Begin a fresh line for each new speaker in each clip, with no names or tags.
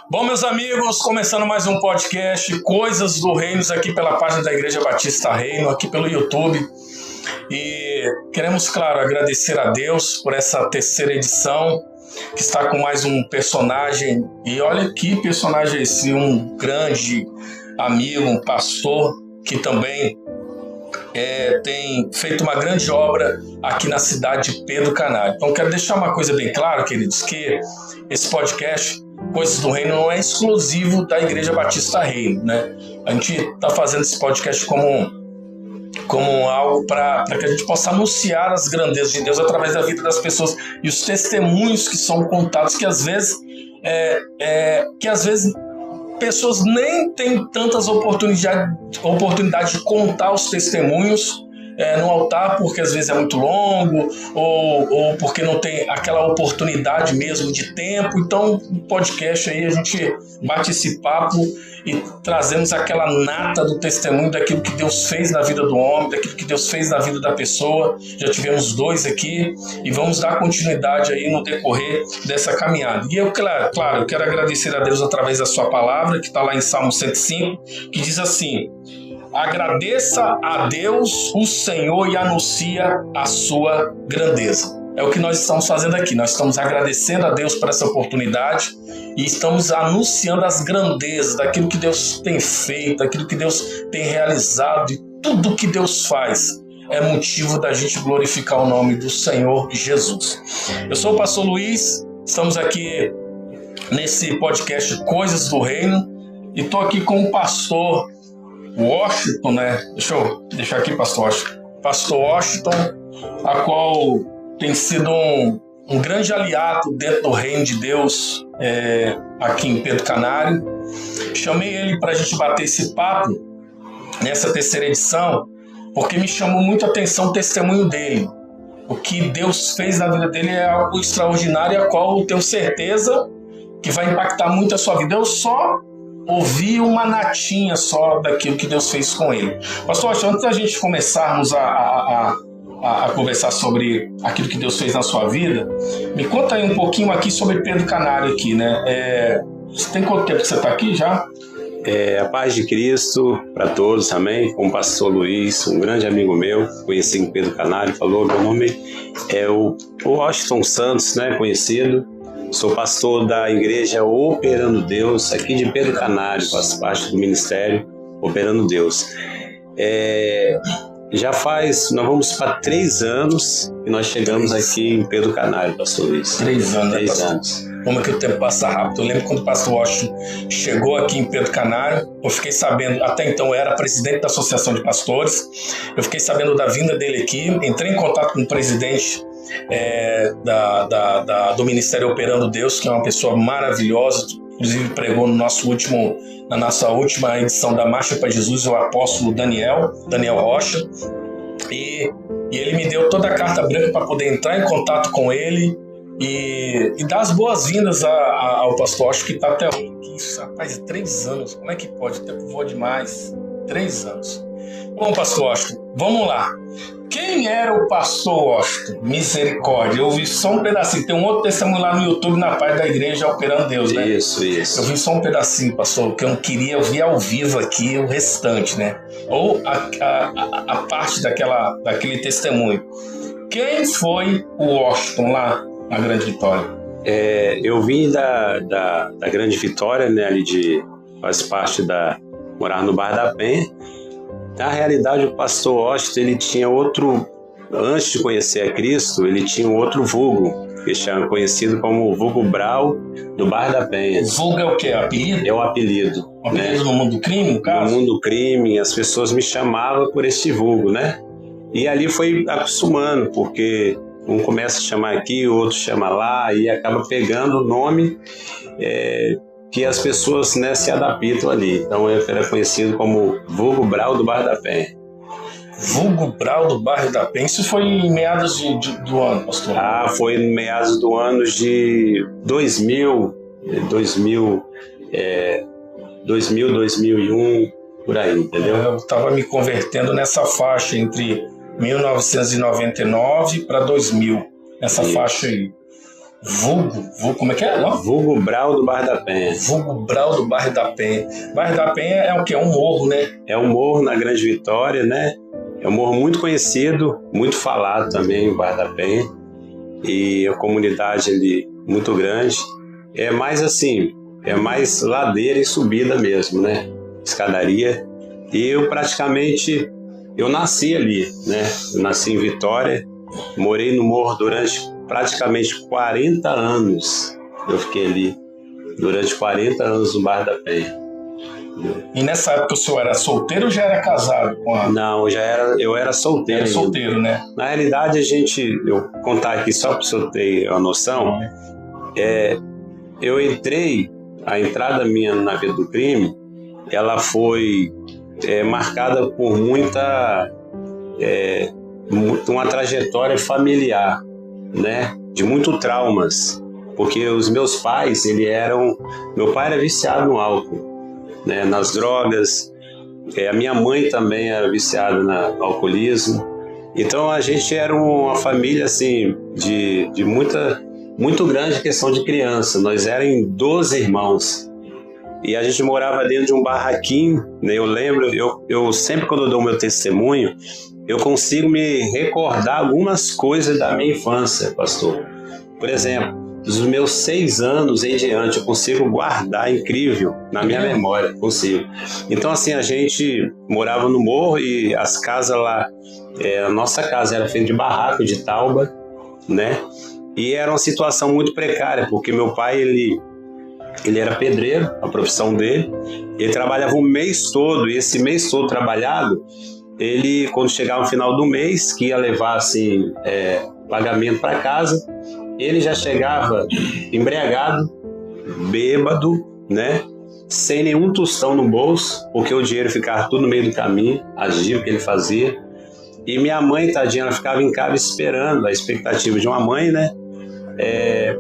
Bom, meus amigos, começando mais um podcast, Coisas do Reino, aqui pela página da Igreja Batista Reino, aqui pelo YouTube. E queremos, claro, agradecer a Deus por essa terceira edição, que está com mais um personagem. E olha que personagem esse, um grande amigo, um pastor, que também tem feito uma grande obra aqui na cidade de Pedro Canário. Então, quero deixar uma coisa bem clara, queridos, que esse podcast, Coisas do Reino, não é exclusivo da Igreja Batista Reino, né? A gente está fazendo esse podcast como algo para que a gente possa anunciar as grandezas de Deus através da vida das pessoas e os testemunhos que são contados, que às vezes pessoas nem têm tantas oportunidades de contar os testemunhos no altar, porque às vezes é muito longo ou porque não tem aquela oportunidade mesmo de tempo. Então, no podcast aí a gente bate esse papo e trazemos aquela nata do testemunho daquilo que Deus fez na vida do homem, daquilo que Deus fez na vida da pessoa. Já tivemos 2 aqui e vamos dar continuidade aí no decorrer dessa caminhada. E eu, claro, eu quero agradecer a Deus através da sua palavra, que está lá em Salmo 105, que diz assim: agradeça a Deus, o Senhor, e anuncia a sua grandeza. É o que nós estamos fazendo aqui. Nós estamos agradecendo a Deus por essa oportunidade e estamos anunciando as grandezas daquilo que Deus tem feito, daquilo que Deus tem realizado, e tudo que Deus faz é motivo da gente glorificar o nome do Senhor Jesus. Eu sou o pastor Luiz, estamos aqui nesse podcast Coisas do Reino e estou aqui com o pastor Washington, né? Deixa eu deixar aqui, pastor Washington. Pastor Washington, a qual tem sido um grande aliado dentro do reino de Deus aqui em Pedro Canário. Chamei ele para a gente bater esse papo nessa terceira edição, porque me chamou muito a atenção o testemunho dele. O que Deus fez na vida dele é algo extraordinário, a qual eu tenho certeza que vai impactar muito a sua vida. Eu só ouvi uma natinha só daquilo que Deus fez com ele. Pastor, antes da gente começarmos a conversar sobre aquilo que Deus fez na sua vida, me conta aí um pouquinho aqui sobre Pedro Canário aqui, né? Você tem quanto tempo que você está aqui já?
A paz de Cristo para todos, amém? Com o pastor Luiz, um grande amigo meu, conheci em Pedro Canário, falou, meu nome é o Washington Santos, né? Conhecido. Sou pastor da igreja Operando Deus, aqui de Pedro Canário, faço parte do ministério Operando Deus. Nós vamos para 3 anos que nós chegamos aqui em Pedro Canário, pastor Luiz.
3 anos,
3
né,
anos.
Como é que o tempo passa rápido? Eu lembro quando o pastor Washington chegou aqui em Pedro Canário, eu fiquei sabendo, até então eu era presidente da Associação de Pastores, eu fiquei sabendo da vinda dele aqui, entrei em contato com o presidente do Ministério Operando Deus, que é uma pessoa maravilhosa, inclusive pregou na nossa última edição da Marcha para Jesus, o apóstolo Daniel Rocha, e ele me deu toda a carta branca para poder entrar em contato com ele e dar as boas-vindas ao pastor. Acho que está até hoje. Rapaz, 3 anos, como é que pode? O tempo voa demais. 3 anos. Bom, pastor Washington, vamos lá. Quem era o pastor Washington? Misericórdia. Eu vi só um pedacinho. Tem um outro testemunho lá no YouTube, na página da igreja Operando Deus, né?
Isso.
Eu vi só um pedacinho, pastor, que eu não queria ouvir ao vivo aqui o restante, né? Ou a parte daquele testemunho. Quem foi o Washington lá na Grande Vitória?
Eu vim da Grande Vitória, né? Faz parte morar no Bar da Penha. Na realidade, o pastor Washington, ele tinha antes de conhecer a Cristo, ele tinha um outro vulgo, que é conhecido como o vulgo Brau do Bar da Penha.
Vulgo é o quê? Apelido?
É o apelido.
Um apelido no mundo do crime, no caso?
No mundo do crime, as pessoas me chamavam por esse vulgo, né? E ali foi acostumando, porque um começa a chamar aqui, o outro chama lá, e acaba pegando o nome que as pessoas, né, se adaptam ali. Então eu era conhecido como vulgo Brau do Bairro da Penha.
Vulgo Brau do Bairro da Penha. Isso foi em meados do ano, pastor?
Foi em meados do ano de 2000, 2001, por aí, entendeu?
Eu estava me convertendo nessa faixa entre 1999 para 2000, nessa faixa aí. Como é que é? Não?
Vulgo Brau do Bairro da Penha.
Vulgo Brau do Bairro da Penha. Bairro da Penha é o quê? É um morro, né?
É um morro na Grande Vitória, né? É um morro muito conhecido, muito falado também, o Bairro da Penha. E a comunidade ali muito grande. É mais assim, é mais ladeira e subida mesmo, né? Escadaria. E eu nasci ali, né? Eu nasci em Vitória, morei no morro durante praticamente 40 anos. Eu fiquei ali durante 40 anos no Bairro da Penha.
E nessa época o senhor era solteiro ou já era casado com a...
Não, eu era solteiro.
Era solteiro, né?
Na realidade, eu contar aqui só para o senhor ter uma noção, eu a entrada minha na vida do crime, ela foi marcada por uma trajetória familiar, né? De muito traumas, porque os meus pais, meu pai era viciado no álcool, né? Nas drogas, a minha mãe também era viciada no alcoolismo, então a gente era uma família assim, de muito grande questão de criança, nós éramos 12 irmãos, e a gente morava dentro de um barraquinho, né? Eu lembro, eu sempre quando eu dou meu testemunho, eu consigo me recordar algumas coisas da minha infância, pastor. Por exemplo, dos meus 6 anos em diante, eu consigo guardar, incrível, na minha memória, consigo. Então, assim, a gente morava no morro e as casas lá, a nossa casa era feita de barraco, de tauba, né? E era uma situação muito precária, porque meu pai, ele era pedreiro, a profissão dele, ele trabalhava o mês todo, e esse mês todo trabalhado, ele, quando chegava no final do mês, que ia levar assim, pagamento para casa, ele já chegava embriagado, bêbado, né? Sem nenhum tostão no bolso, porque o dinheiro ficava tudo no meio do caminho, as dívidas que ele fazia. E minha mãe, tadinha, ela ficava em casa esperando, a expectativa de uma mãe, né?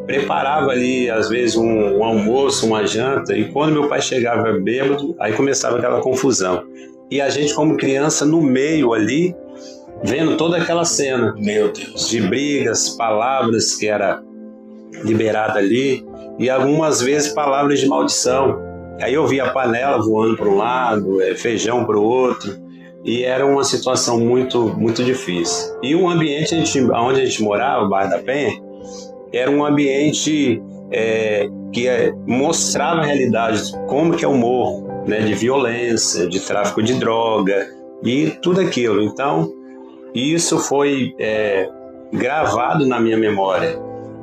Preparava ali, às vezes, um almoço, uma janta, e quando meu pai chegava bêbado, aí começava aquela confusão. E a gente, como criança, no meio ali, vendo toda aquela cena.
Meu Deus.
De brigas, palavras que era liberada ali, e algumas vezes palavras de maldição. Aí eu via a panela voando para um lado, feijão para o outro, e era uma situação muito, muito difícil. E o ambiente onde a gente morava, o Bairro da Penha, era um ambiente que mostrava a realidade, como que é o morro, né, de violência, de tráfico de droga e tudo aquilo. Então, isso foi gravado na minha memória,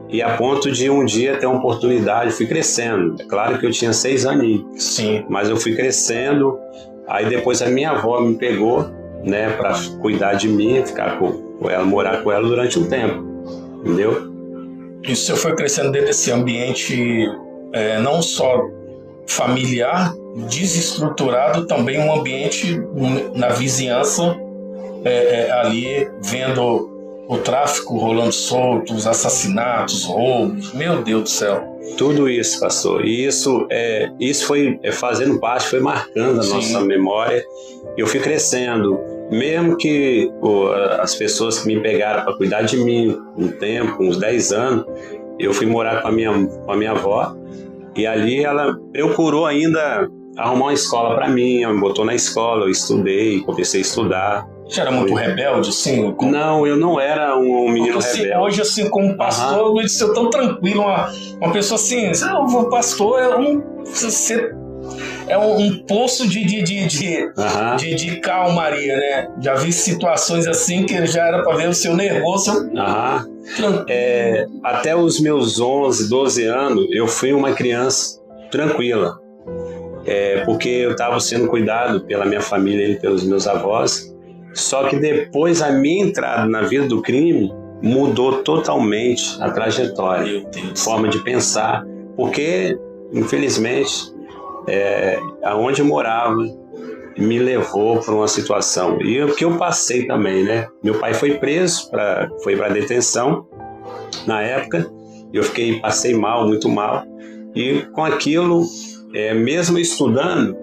e a ponto de um dia ter uma oportunidade, fui crescendo. É claro que eu tinha 6 aninhos,
sim,
mas eu fui crescendo. Aí depois a minha avó me pegou, né, para cuidar de mim, ficar com ela, morar com ela durante um tempo, entendeu?
E o senhor foi crescendo dentro desse ambiente não só familiar, desestruturado, também um ambiente na vizinhança, ali vendo o tráfico rolando solto, os assassinatos, roubos, meu Deus do céu.
Tudo isso, pastor. E isso foi fazendo parte, foi marcando a nossa memória. Eu fui crescendo, mesmo que as pessoas que me pegaram para cuidar de mim um tempo, uns 10 anos, eu fui morar com a minha avó, e ali ela procurou ainda arrumar uma escola para mim, ela me botou na escola, eu estudei, comecei a estudar.
Você era muito rebelde, assim?
Não, eu não era um menino rebelde.
Hoje, assim, como pastor, eu disse, eu tão tranquilo, uma pessoa assim, o pastor é um poço de calmaria, né? Já vi situações assim que já era para ver o seu nervoso.
Até os meus 11, 12 anos, eu fui uma criança tranquila, porque eu estava sendo cuidado pela minha família e pelos meus avós. Só que depois a minha entrada na vida do crime mudou totalmente a trajetória, a forma de pensar, porque, infelizmente, aonde eu morava me levou para uma situação, e o que eu passei também, né? Meu pai foi preso, foi para detenção na época, eu passei mal, muito mal, e com aquilo, mesmo estudando,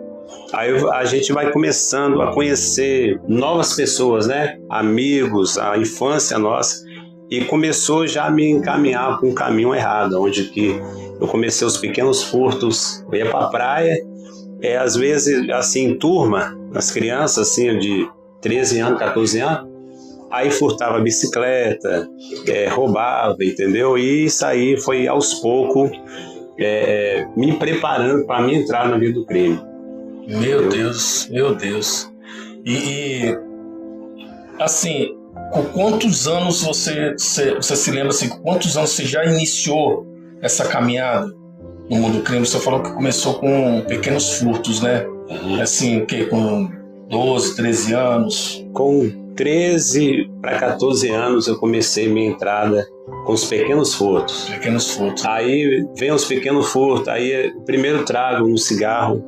aí a gente vai começando a conhecer novas pessoas, né? Amigos, a infância nossa. e começou já a me encaminhar para um caminho errado, onde que eu comecei os pequenos furtos. Eu ia para a praia, às vezes assim em turma, as crianças assim de 13 anos, 14 anos, aí furtava a bicicleta, roubava, entendeu? E isso aí foi aos poucos me preparando para me entrar na vida do crime.
Meu Deus, meu Deus. E assim, com quantos anos você se lembra, assim, com quantos anos você já iniciou essa caminhada no mundo do crime? Você falou que começou com pequenos furtos, né? Assim, o quê? Com 12, 13 anos?
Com 13 para 14 anos eu comecei minha entrada com os pequenos furtos.
Pequenos furtos.
Aí vem os pequenos furtos, aí primeiro trago no cigarro,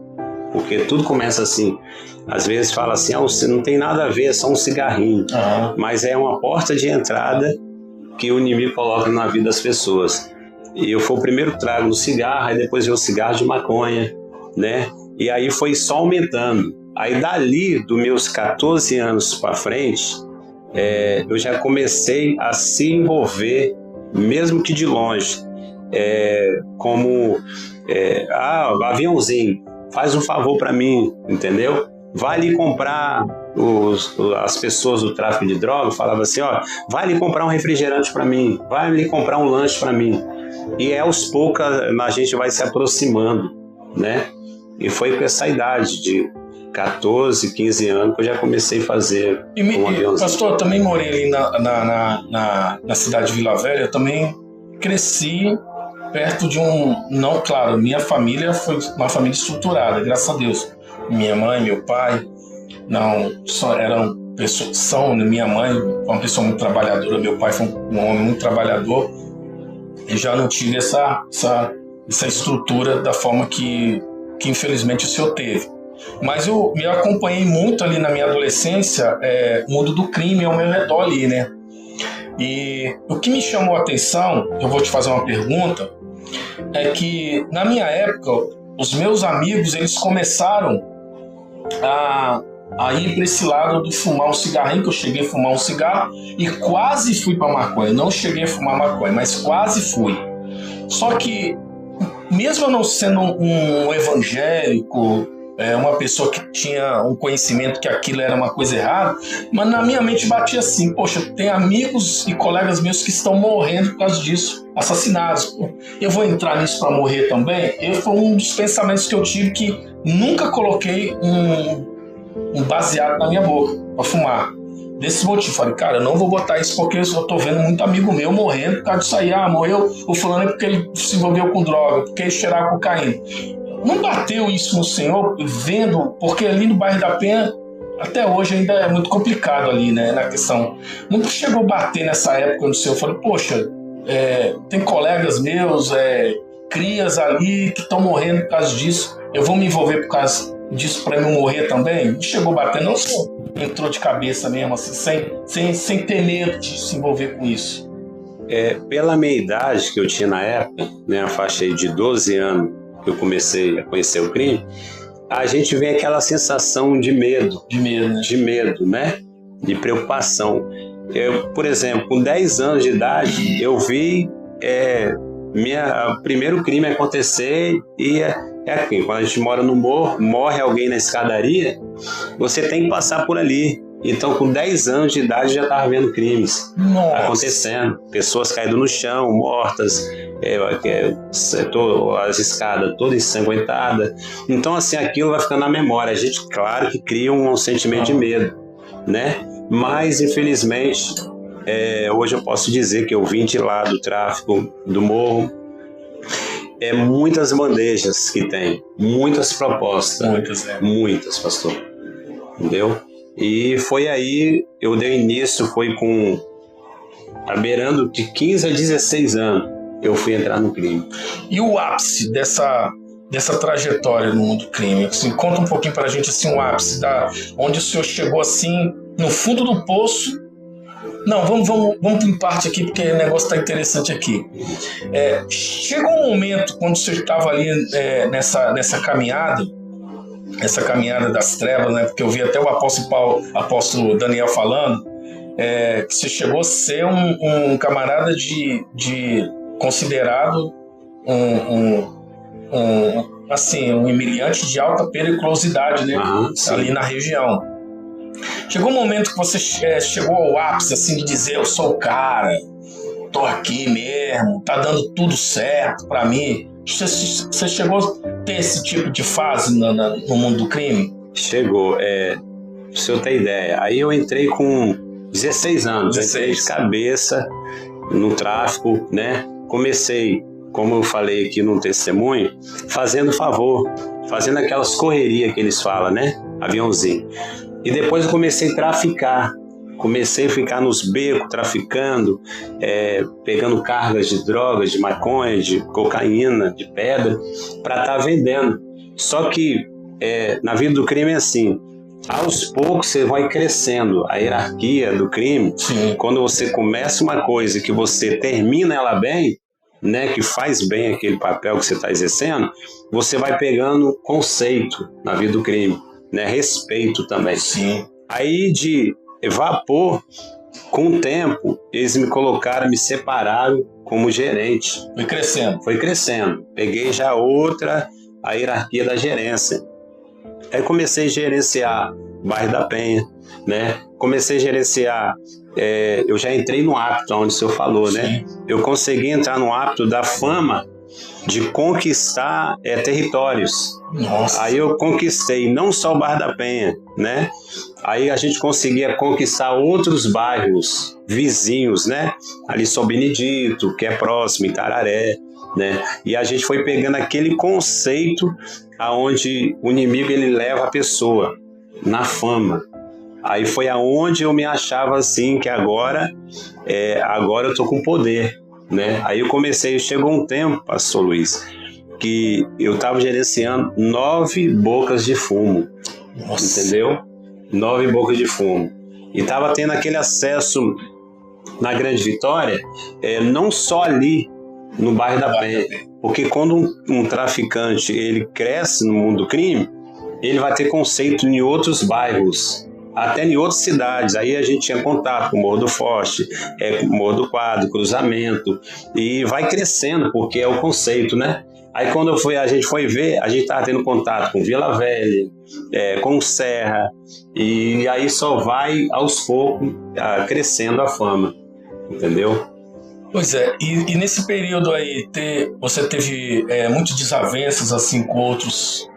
porque tudo começa assim. Às vezes fala assim, você não tem nada a ver, é só um cigarrinho. Mas é uma porta de entrada que o inimigo coloca na vida das pessoas. E eu fui o primeiro trago no cigarro, aí depois veio o cigarro de maconha, né? E aí foi só aumentando. Aí dali, dos meus 14 anos para frente, eu já comecei a se envolver, mesmo que de longe, como aviãozinho, faz um favor para mim, entendeu? Vai ali comprar, as pessoas do tráfico de drogas falavam assim, vai ali comprar um refrigerante para mim, vai ali comprar um lanche para mim. E aos poucos a gente vai se aproximando, né? E foi com essa idade de 14, 15 anos que eu já comecei a fazer um aviãozinho.
Pastor, eu também morei ali na cidade de Vila Velha, eu também cresci perto de não, claro, minha família foi uma família estruturada, graças a Deus. Minha mãe, meu pai, minha mãe foi uma pessoa muito trabalhadora, meu pai foi um homem muito trabalhador, e já não tive essa estrutura da forma que infelizmente o senhor teve. Mas eu me acompanhei muito ali na minha adolescência, o mundo do crime ao meu redor ali, né? E o que me chamou a atenção, eu vou te fazer uma pergunta, é que na minha época, os meus amigos, eles começaram a ir para esse lado do fumar um cigarrinho, que eu cheguei a fumar um cigarro e quase fui para maconha. Não cheguei a fumar maconha, mas quase fui. Só que, mesmo eu não sendo um evangélico, uma pessoa que tinha um conhecimento que aquilo era uma coisa errada, mas na minha mente batia assim, poxa, tem amigos e colegas meus que estão morrendo por causa disso, assassinados. Eu vou entrar nisso para morrer também? Foi um dos pensamentos que eu tive, que nunca coloquei um baseado na minha boca para fumar. Desse motivo, falei, cara, eu não vou botar isso porque eu tô vendo muito amigo meu morrendo por causa disso aí. Morreu o fulano é porque ele se envolveu com droga, porque ele cheirava cocaína. Não bateu isso no senhor, vendo, porque ali no bairro da Penha, até hoje ainda é muito complicado ali, né, na questão. Não chegou a bater nessa época no senhor, eu falei, poxa, tem colegas meus, crias ali que estão morrendo por causa disso, eu vou me envolver por causa disso para não morrer também? Não chegou a bater, não, senhor? Entrou de cabeça mesmo, assim, sem ter medo de se envolver com isso.
Pela minha idade que eu tinha na época, né, a faixa aí de 12 anos, que eu comecei a conhecer o crime, a gente vê aquela sensação de medo. De medo, né? De preocupação. Eu, por exemplo, com 10 anos de idade, eu vi primeiro crime acontecer e aqui, quando a gente mora no morro, morre alguém na escadaria, você tem que passar por ali. Então, com 10 anos de idade, já estava vendo crimes acontecendo. Pessoas caídas no chão, mortas, as escadas todas ensanguentadas. Então, assim, aquilo vai ficando na memória. A gente, claro, que cria um sentimento de medo, né? Mas, infelizmente, hoje eu posso dizer que eu vim de lá do tráfico, do morro. Muitas bandejas que tem, muitas propostas. Muitas, pastor. Entendeu? E foi aí, eu dei início, foi com beirando de 15 a 16 anos, eu fui entrar no crime.
E o ápice dessa trajetória no mundo do crime? Assim, conta um pouquinho pra gente, assim, o ápice, onde o senhor chegou, assim, no fundo do poço. Não, vamos em parte aqui, porque o negócio está interessante aqui. Chegou um momento, quando o senhor estava ali nessa caminhada, essa caminhada das trevas, né? Porque eu vi até o apóstolo Daniel falando, que você chegou a ser um camarada considerado um imigrante de alta periculosidade, né? Ali na região. Chegou um momento que você chegou ao ápice, assim, de dizer: eu sou o cara, tô aqui mesmo, tá dando tudo certo pra mim. Você chegou a ter esse tipo de fase no mundo do crime?
Chegou. Pra você ter ideia, aí eu entrei com 16 anos, entrei de cabeça no tráfico, né? Comecei, como eu falei aqui no testemunho, fazendo favor, fazendo aquelas correrias que eles falam, né? Aviãozinho. E depois eu comecei a traficar. Comecei a ficar nos becos, traficando, pegando cargas de drogas, de maconha, de cocaína, de pedra, para estar vendendo. Só que na vida do crime é assim, aos poucos você vai crescendo. A hierarquia do crime, quando você começa uma coisa que você termina ela bem, né, que faz bem aquele papel que você está exercendo, você vai pegando conceito na vida do crime, né, respeito também. Aí de vapor, com o tempo, eles me colocaram, me separaram como gerente. Foi crescendo. Peguei já a hierarquia da gerência. Aí comecei a gerenciar o bairro da Penha, né? Comecei a gerenciar, eu já entrei no hábito, onde o senhor falou, né? Eu consegui entrar no hábito da fama de conquistar territórios.
Nossa.
Aí eu conquistei não só o bairro da Penha, né? Aí a gente conseguia conquistar outros bairros vizinhos, né? Ali São Benedito, que é próximo, Itararé, né? E a gente foi pegando aquele conceito aonde o inimigo ele leva a pessoa na fama. Aí foi aonde eu me achava assim, que agora eu tô com poder, né? Aí eu comecei, chegou um tempo, pastor Luiz, que eu estava gerenciando 9 bocas de fumo. Nossa. Entendeu? 9 bocas de fumo. E estava tendo aquele acesso na Grande Vitória, não só ali no bairro da Penha, porque quando um traficante ele cresce no mundo do crime, ele vai ter conceito em outros bairros, até em outras cidades. Aí a gente tinha contato com o Morro do Forte, Morro do Quadro, Cruzamento, e vai crescendo, porque é o conceito, né? Aí quando a gente foi ver, a gente estava tendo contato com Vila Velha, com Serra, e aí só vai aos poucos crescendo a fama, entendeu?
Pois é, e nesse período aí você teve muitas desavenças assim com outros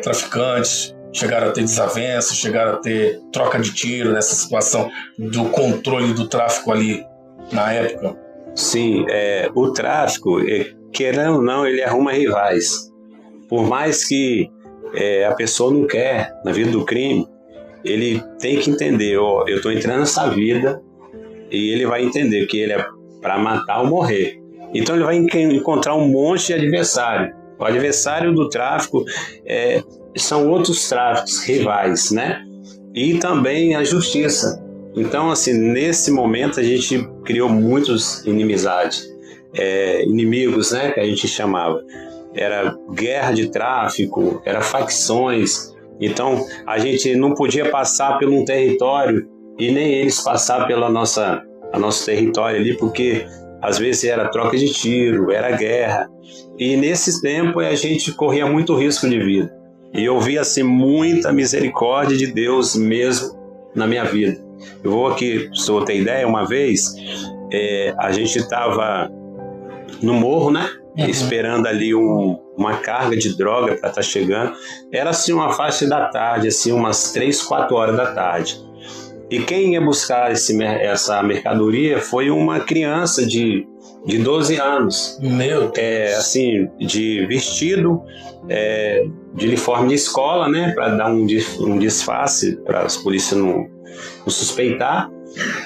traficantes? Chegaram a ter desavenças, chegaram a ter troca de tiro nessa situação do controle do tráfico ali na época?
Sim, o tráfico, querendo ou não, ele arruma rivais. Por mais que a pessoa não quer na vida do crime, ele tem que entender, eu estou entrando nessa vida e ele vai entender que ele é para matar ou morrer. Então ele vai encontrar um monte de adversário. O adversário do tráfico são outros tráficos rivais, né? E também a justiça. Então, assim, nesse momento a gente criou muitas inimizades, inimigos, né? Que a gente chamava. Era guerra de tráfico, era facções. Então, a gente não podia passar por um território e nem eles passar pelo nosso território ali, porque às vezes era troca de tiro, era guerra. E nesse tempo a gente corria muito risco de vida. E eu vi assim muita misericórdia de Deus mesmo na minha vida. Eu vou aqui, se eu ter ideia, uma vez a gente estava no morro, né? Esperando ali uma carga de droga para estar chegando. Era assim uma faixa da tarde, assim umas 3, 4 horas da tarde. E quem ia buscar essa mercadoria foi uma criança de 12 anos.
Meu Deus.
Assim, de vestido, de uniforme de escola, né? Para dar um disfarce, para as polícias não suspeitar.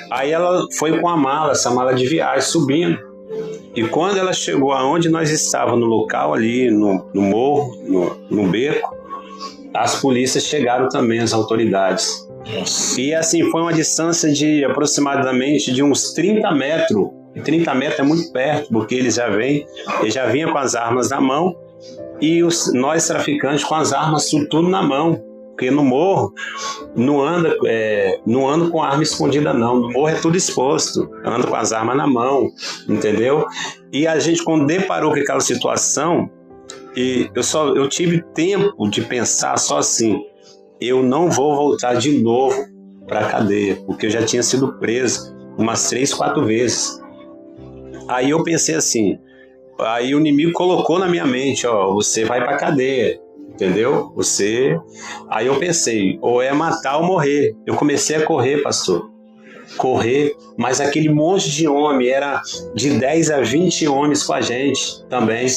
Aí ela foi com essa mala de viagem, subindo. E quando ela chegou aonde nós estávamos, no local ali, no morro, no beco, as polícias chegaram também, as autoridades.
Nossa.
E assim, foi uma distância de aproximadamente de uns 30 metros. E 30 metros é muito perto, porque eles já vinham com as armas na mão e nós traficantes com as armas tudo na mão. Porque no morro não ando com arma escondida, não. No morro é tudo exposto. Ando com as armas na mão, entendeu? E a gente, quando deparou com aquela situação, eu tive tempo de pensar só assim: eu não vou voltar de novo para a cadeia, porque eu já tinha sido preso umas 3, 4 vezes. Aí eu pensei assim, aí o inimigo colocou na minha mente, ó, você vai para a cadeia, entendeu? Aí eu pensei, ou é matar ou morrer. Eu comecei a correr, pastor. Correr, mas aquele monte de homem, era de 10 a 20 homens com a gente também.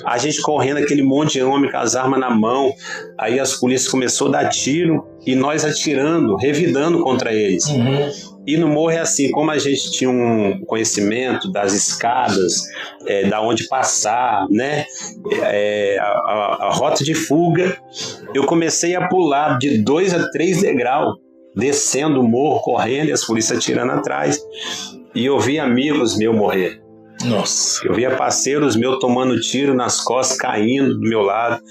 A gente correndo, aquele monte de homem com as armas na mão. Aí as polícias começaram a dar tiro e nós atirando, revidando contra eles. E no morro é assim, como a gente tinha um conhecimento das escadas, da onde passar, né? A rota de fuga, eu comecei a pular de 2 a 3 degraus, descendo o morro, correndo, e as polícias atirando atrás. E eu vi amigos meus morrer.
Nossa.
Eu via parceiros meus tomando tiro nas costas, caindo do meu lado.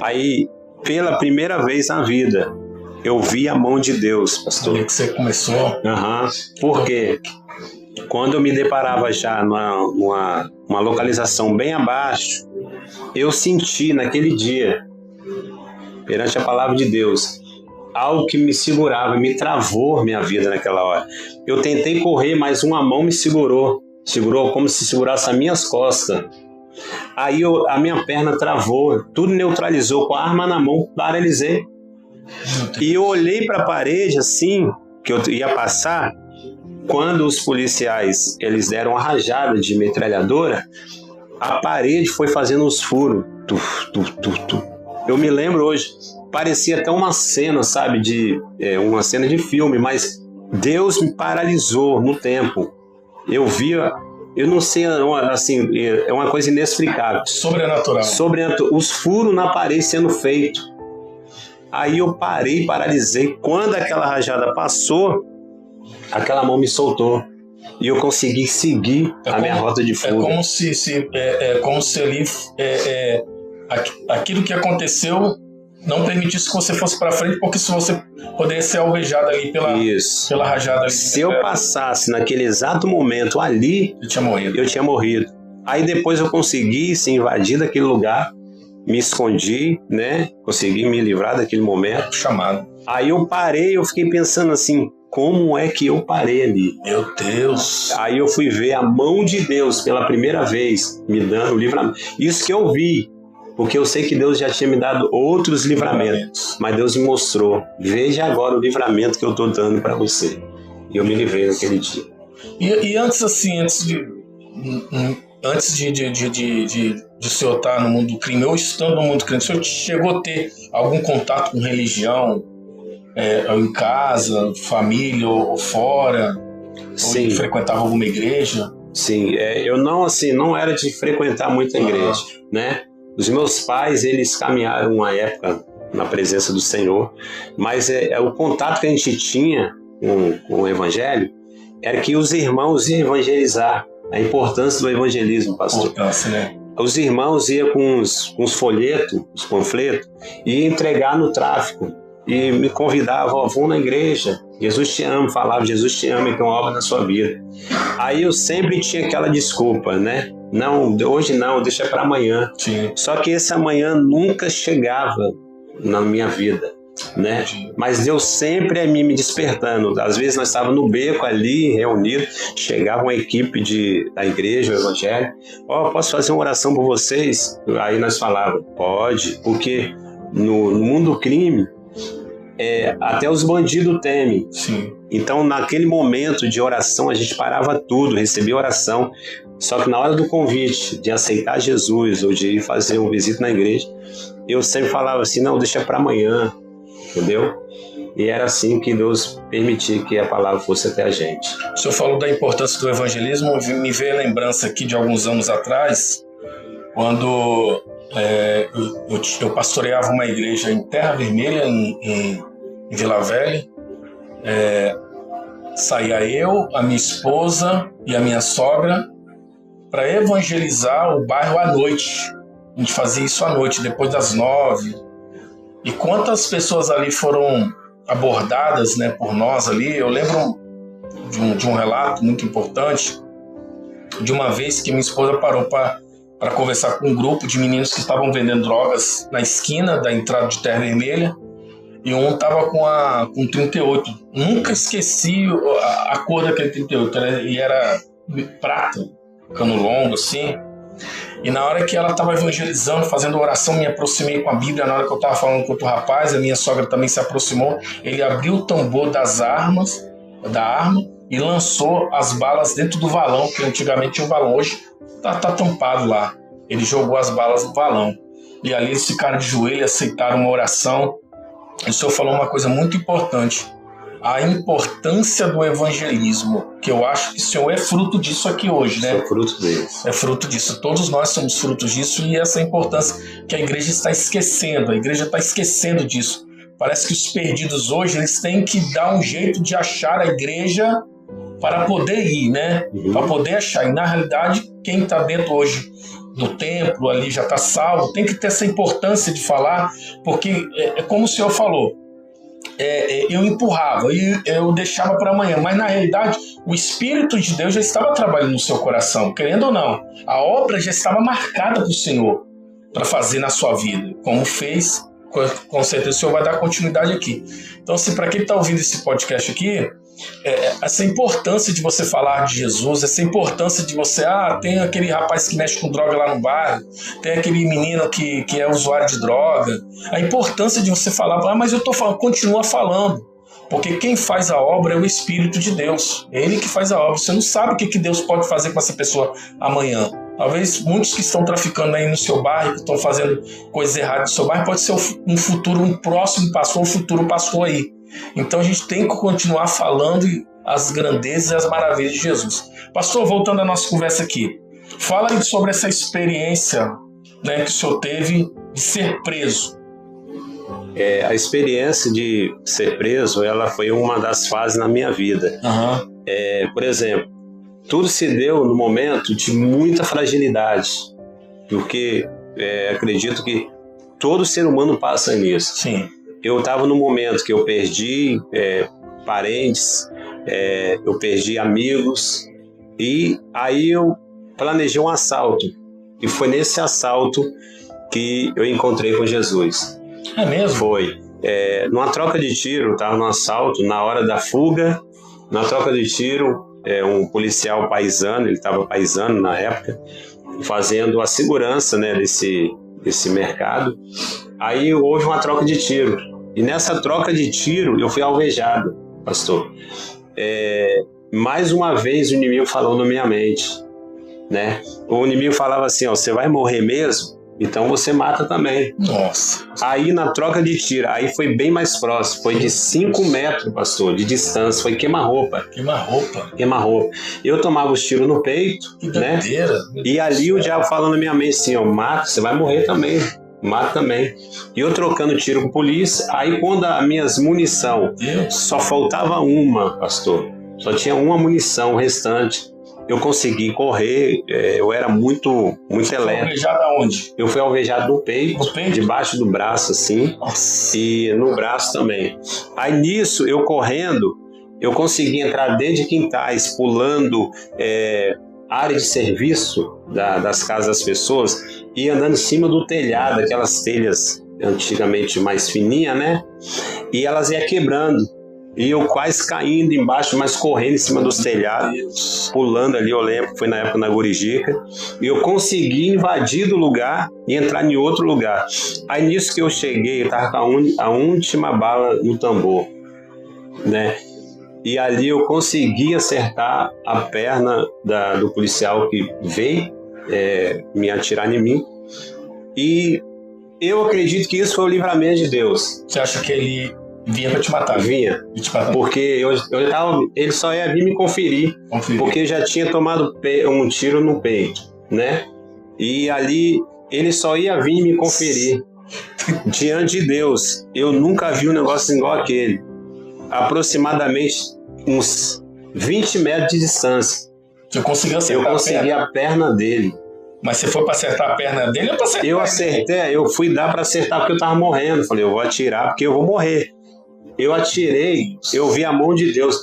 Aí, pela primeira vez na vida, eu vi a mão de Deus, pastor.
Como que você começou?
Porque quando eu me deparava já numa localização bem abaixo, eu senti naquele dia, perante a palavra de Deus, algo que me segurava, me travou minha vida naquela hora. Eu tentei correr, mas uma mão me segurou como se segurasse as minhas costas. Aí a minha perna travou, tudo neutralizou, com a arma na mão, paralisei. E eu olhei para a parede assim, que eu ia passar, quando os policiais eles deram uma rajada de metralhadora, a parede foi fazendo uns furos. Eu me lembro hoje, parecia até uma cena, sabe, uma cena de filme, mas Deus me paralisou no tempo. Eu via, eu não sei, assim, é uma coisa inexplicável.
Sobrenatural.
Os furos na parede sendo feitos. Aí eu parei, paralisei. Quando aquela rajada passou, aquela mão me soltou. E eu consegui seguir minha rota de fuga.
É como se ali aquilo que aconteceu não permitisse que você fosse para frente, porque se você poderia ser alvejado ali pela rajada. Ali,
se eu passasse naquele exato momento ali, eu tinha morrido. Aí depois eu consegui se invadir daquele lugar, me escondi, né? Consegui me livrar daquele momento.
Chamado.
Aí eu parei, eu fiquei pensando assim, como é que eu parei ali?
Meu Deus!
Aí eu fui ver a mão de Deus pela primeira vez, me dando o livramento. Isso que eu vi, porque eu sei que Deus já tinha me dado outros livramentos, mas Deus me mostrou, veja agora o livramento que eu estou dando para você. E eu me livrei naquele dia.
E antes de o senhor estar no mundo do crime, ou estando no mundo do crime, o senhor chegou a ter algum contato com religião, em casa, família ou fora?
Sim.
Ou frequentava alguma igreja?
Sim, eu não era de frequentar muito a igreja, né? Os meus pais, eles caminharam uma época na presença do Senhor, mas o contato que a gente tinha com o Evangelho era que os irmãos iam evangelizar, a importância do evangelismo, pastor.
Né?
Os irmãos iam com uns folhetos, os panfletos, e entregar no tráfico, e me convidavam, vão na igreja, Jesus te ama, falava, Jesus te ama, então obra na sua vida. Aí eu sempre tinha aquela desculpa, né? Não, hoje não, deixa para amanhã.
Sim.
Só que esse amanhã nunca chegava na minha vida, né? Mas Deus sempre me despertando. Às vezes nós estávamos no beco ali, reunidos, chegava uma equipe da igreja, o evangelho, posso fazer uma oração por vocês? Aí nós falávamos, pode, porque no mundo do crime, até os bandidos temem.
Sim.
Então, naquele momento de oração, a gente parava tudo, recebia oração. Só que na hora do convite de aceitar Jesus ou de ir fazer um visita na igreja, eu sempre falava assim, não, deixa para amanhã, entendeu? E era assim que Deus permitia que a palavra fosse até a gente.
O senhor falou da importância do evangelismo, me veio a lembrança aqui de alguns anos atrás, quando eu pastoreava uma igreja em Terra Vermelha, em Vila Velha. Saía eu, a minha esposa e a minha sogra para evangelizar o bairro à noite. A gente fazia isso à noite, depois das 9. E quantas pessoas ali foram abordadas, né, por nós ali. Eu lembro de um relato muito importante de uma vez que minha esposa parou para conversar com um grupo de meninos que estavam vendendo drogas na esquina da entrada de Terra Vermelha, e um estava com 38. Nunca esqueci a cor daquele 38, né? E era prata, cano longo assim. E na hora que ela estava evangelizando, fazendo oração, me aproximei com a Bíblia. Na hora que eu estava falando com outro rapaz, a minha sogra também se aproximou. Ele abriu o tambor da arma, e lançou as balas dentro do valão, que antigamente tinha um valão, hoje tá tampado lá. Ele jogou as balas no valão. E ali eles ficaram de joelho e aceitaram uma oração. E o Senhor falou uma coisa muito importante: a importância do evangelismo, que eu acho que o Senhor é fruto disso aqui hoje, né?
Sou fruto disso.
É fruto disso. Todos nós somos frutos disso, e essa importância que a igreja está esquecendo. A igreja está esquecendo disso. Parece que os perdidos hoje, eles têm que dar um jeito de achar a igreja para poder ir, né? Para poder achar. E na realidade, quem está dentro hoje do templo ali já está salvo, tem que ter essa importância de falar, porque é como o Senhor falou, eu empurrava e eu deixava para amanhã, mas na realidade o Espírito de Deus já estava trabalhando no seu coração, querendo ou não, a obra já estava marcada para o Senhor para fazer na sua vida, como fez. Com certeza o Senhor vai dar continuidade aqui. Então, assim, para quem está ouvindo esse podcast aqui, essa importância de você falar de Jesus, essa importância de você, tem aquele rapaz que mexe com droga lá no bairro, tem aquele menino que é usuário de droga, a importância de você falar, mas eu estou falando, continua falando, porque quem faz a obra é o Espírito de Deus, é Ele que faz a obra. Você não sabe o que Deus pode fazer com essa pessoa amanhã. Talvez muitos que estão traficando aí no seu bairro, que estão fazendo coisas erradas no seu bairro, pode ser um futuro, um próximo pastor, um futuro pastor aí. Então a gente tem que continuar falando as grandezas e as maravilhas de Jesus. Pastor, voltando à nossa conversa aqui, fala aí sobre essa experiência, né, que o senhor teve de ser preso.
A experiência de ser preso, ela foi uma das fases na minha vida. Por exemplo, tudo se deu no momento de muita fragilidade, porque acredito que todo ser humano passa nisso.
Sim.
Eu estava no momento que eu perdi parentes, eu perdi amigos, e aí eu planejei um assalto, e foi nesse assalto que eu encontrei com Jesus.
É mesmo?
Foi. Numa troca de tiro, estava no assalto, na hora da fuga, na troca de tiro, um policial paisano, ele estava paisano na época, fazendo a segurança, né, desse mercado. Aí houve uma troca de tiro, e nessa troca de tiro eu fui alvejado, pastor. Mais uma vez o inimigo falou na minha mente, né? O inimigo falava assim, você vai morrer mesmo? Então você mata também.
Nossa.
Aí na troca de tiro, aí foi bem mais próximo, foi de 5 metros, pastor, de distância, foi queima-roupa. Queima-roupa. Eu tomava os tiros no peito,
que
né?
Doideira.
E ali o diabo falando na minha mente assim, mata, você vai morrer também. Mata também. E eu trocando tiro com a polícia, aí quando as minhas munição só faltava uma, pastor, só tinha uma munição restante, eu consegui correr, eu era muito elétrico. Foi
alvejado aonde?
Eu fui alvejado no peito, debaixo do braço, assim.
Nossa.
E no braço também. Aí nisso, eu correndo, eu consegui entrar dentro de quintais, pulando área de serviço das casas das pessoas e andando em cima do telhado, aquelas telhas antigamente mais fininhas, né? E elas iam quebrando. E eu quase caindo embaixo, mas correndo em cima dos telhados, pulando ali, eu lembro, foi na época na Gurijica, e eu consegui invadir do lugar e entrar em outro lugar. Aí nisso que eu cheguei, eu tava com a última bala no tambor, né? E ali eu consegui acertar a perna do policial que veio me atirar em mim. E eu acredito que isso foi o livramento de Deus.
Você acha que ele vinha pra te matar?
Vinha. Porque ele só ia vir me conferir. Porque eu já tinha tomado um tiro no peito, né? E ali ele só ia vir me conferir. Diante de Deus, eu nunca vi um negócio igual aquele. Aproximadamente uns 20 metros de distância.
Você conseguiu acertar?
Eu consegui a perna dele.
Mas você foi para acertar a perna dele ou para acertar?
Eu acertei, eu fui dar para acertar porque eu tava morrendo. Falei, eu vou atirar porque eu vou morrer. Eu atirei, eu vi a mão de Deus.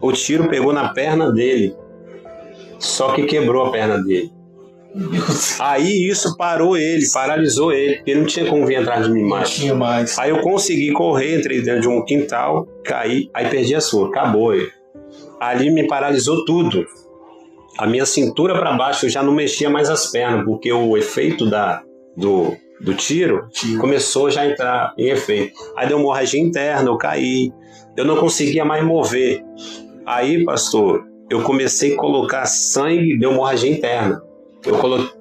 O tiro pegou na perna dele. Só que quebrou a perna dele. Aí isso parou ele, paralisou ele, porque ele não tinha como vir atrás de mim mais.
Não tinha mais.
Aí eu consegui correr, entrei dentro de um quintal, caí, aí perdi a surra, acabou ele. Ali me paralisou tudo. A minha cintura para baixo eu já não mexia mais as pernas, porque o efeito do tiro começou já a entrar em efeito. Aí deu hemorragia interna, eu caí, eu não conseguia mais mover. Aí, pastor, eu comecei a colocar sangue, deu hemorragia interna. Eu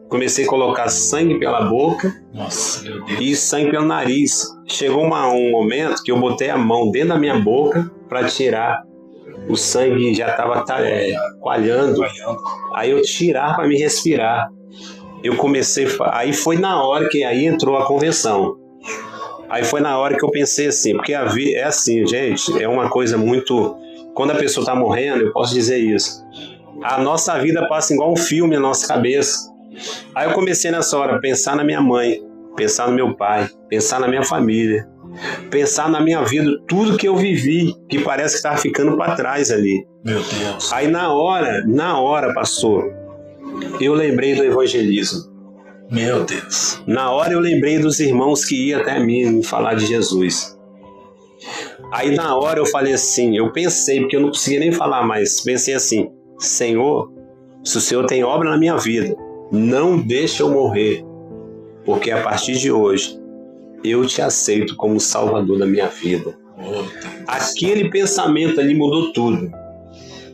comecei a colocar sangue pela boca.
Nossa, meu Deus.
E sangue pelo nariz. Chegou um momento que eu botei a mão dentro da minha boca para tirar. O sangue já estava coalhando. Aí eu tirava para me respirar. Eu comecei. Aí foi na hora que aí entrou a convenção. Aí foi na hora que eu pensei assim, porque é assim, gente, é uma coisa muito. Quando a pessoa está morrendo, eu posso dizer isso. A nossa vida passa igual um filme na nossa cabeça. Aí eu comecei nessa hora a pensar na minha mãe, pensar no meu pai, pensar na minha família, pensar na minha vida, tudo que eu vivi, que parece que estava ficando para trás ali.
Meu Deus.
Aí na hora, pastor, eu lembrei do evangelismo.
Meu Deus.
Na hora eu lembrei dos irmãos que iam até mim me falar de Jesus. Aí na hora eu falei assim, eu pensei, porque eu não conseguia nem falar mais, pensei assim, Senhor, se o Senhor tem obra na minha vida, não deixa eu morrer, porque a partir de hoje eu te aceito como Salvador da minha vida. Aquele pensamento ali mudou tudo.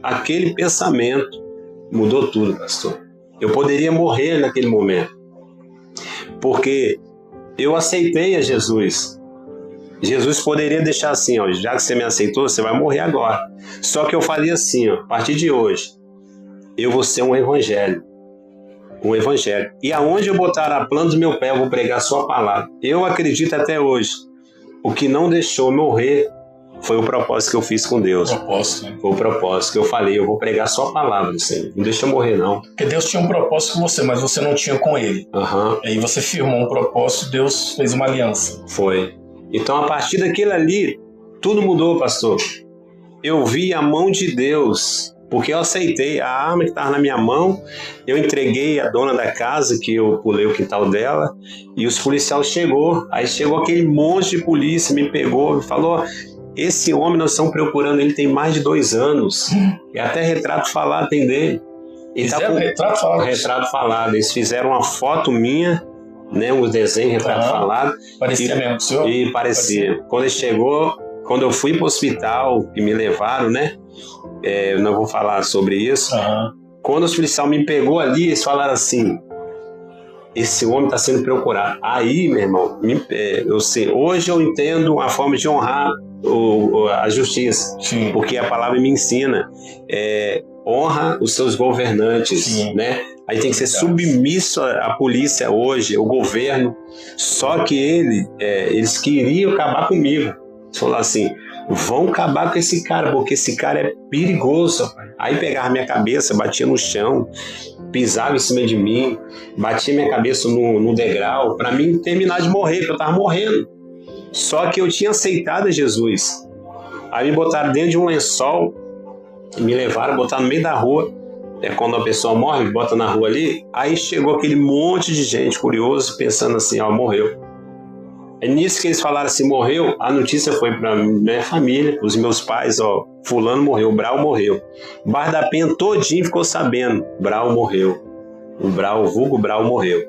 Aquele pensamento mudou tudo, pastor. Eu poderia morrer naquele momento, porque eu aceitei a Jesus. Jesus poderia deixar assim, ó, já que você me aceitou, você vai morrer agora. Só que eu falei assim, ó, a partir de hoje, eu vou ser um evangelho. Um evangelho. E aonde eu botar a planta do meu pé, eu vou pregar a sua palavra. Eu acredito até hoje. O que não deixou morrer foi o propósito que eu fiz com Deus. Foi o propósito que eu falei, eu vou pregar a sua palavra, Senhor. Não deixa eu morrer, não.
Porque Deus tinha um propósito com você, mas você não tinha com ele. Aí você firmou um propósito, Deus fez uma aliança.
Foi. Então, a partir daquilo ali, tudo mudou, pastor. Eu vi a mão de Deus, porque eu aceitei a arma que estava na minha mão, eu entreguei a dona da casa, que eu pulei o quintal dela, e os policiais chegou. Aí chegou aquele monte de polícia, me pegou, me falou, esse homem nós estamos procurando, ele tem mais de 2 anos. E até retrato falado tem dele.
Fizeram retrato falado?
Retrato falado. Eles fizeram uma foto minha, né, um desenho, retrato falado.
Parecia mesmo, senhor?
E parecia. Quando ele chegou, quando eu fui para o hospital, que me levaram, né, eu não vou falar sobre isso. Quando os policiais me pegou ali, eles falaram assim, esse homem está sendo procurado. Aí, meu irmão, eu sei, hoje eu entendo a forma de honrar a justiça.
Sim.
Porque a palavra me ensina, honra os seus governantes. Sim. Né? Aí tem que ser submisso à polícia hoje, ao governo. Só que eles queriam acabar comigo. Eles falaram assim, vão acabar com esse cara, porque esse cara é perigoso. Aí pegava minha cabeça, batia no chão, pisava em cima de mim, batia minha cabeça no degrau, para mim terminar de morrer, porque eu estava morrendo. Só que eu tinha aceitado Jesus. Aí me botaram dentro de um lençol, me levaram, botaram no meio da rua. Quando a pessoa morre, bota na rua ali. Aí chegou aquele monte de gente curioso, pensando assim, morreu. É nisso que eles falaram assim, morreu. A notícia foi para minha família, os meus pais, fulano morreu, Brau morreu. O Bar da Penha todinho ficou sabendo, Brau morreu. O vulgo Brau morreu.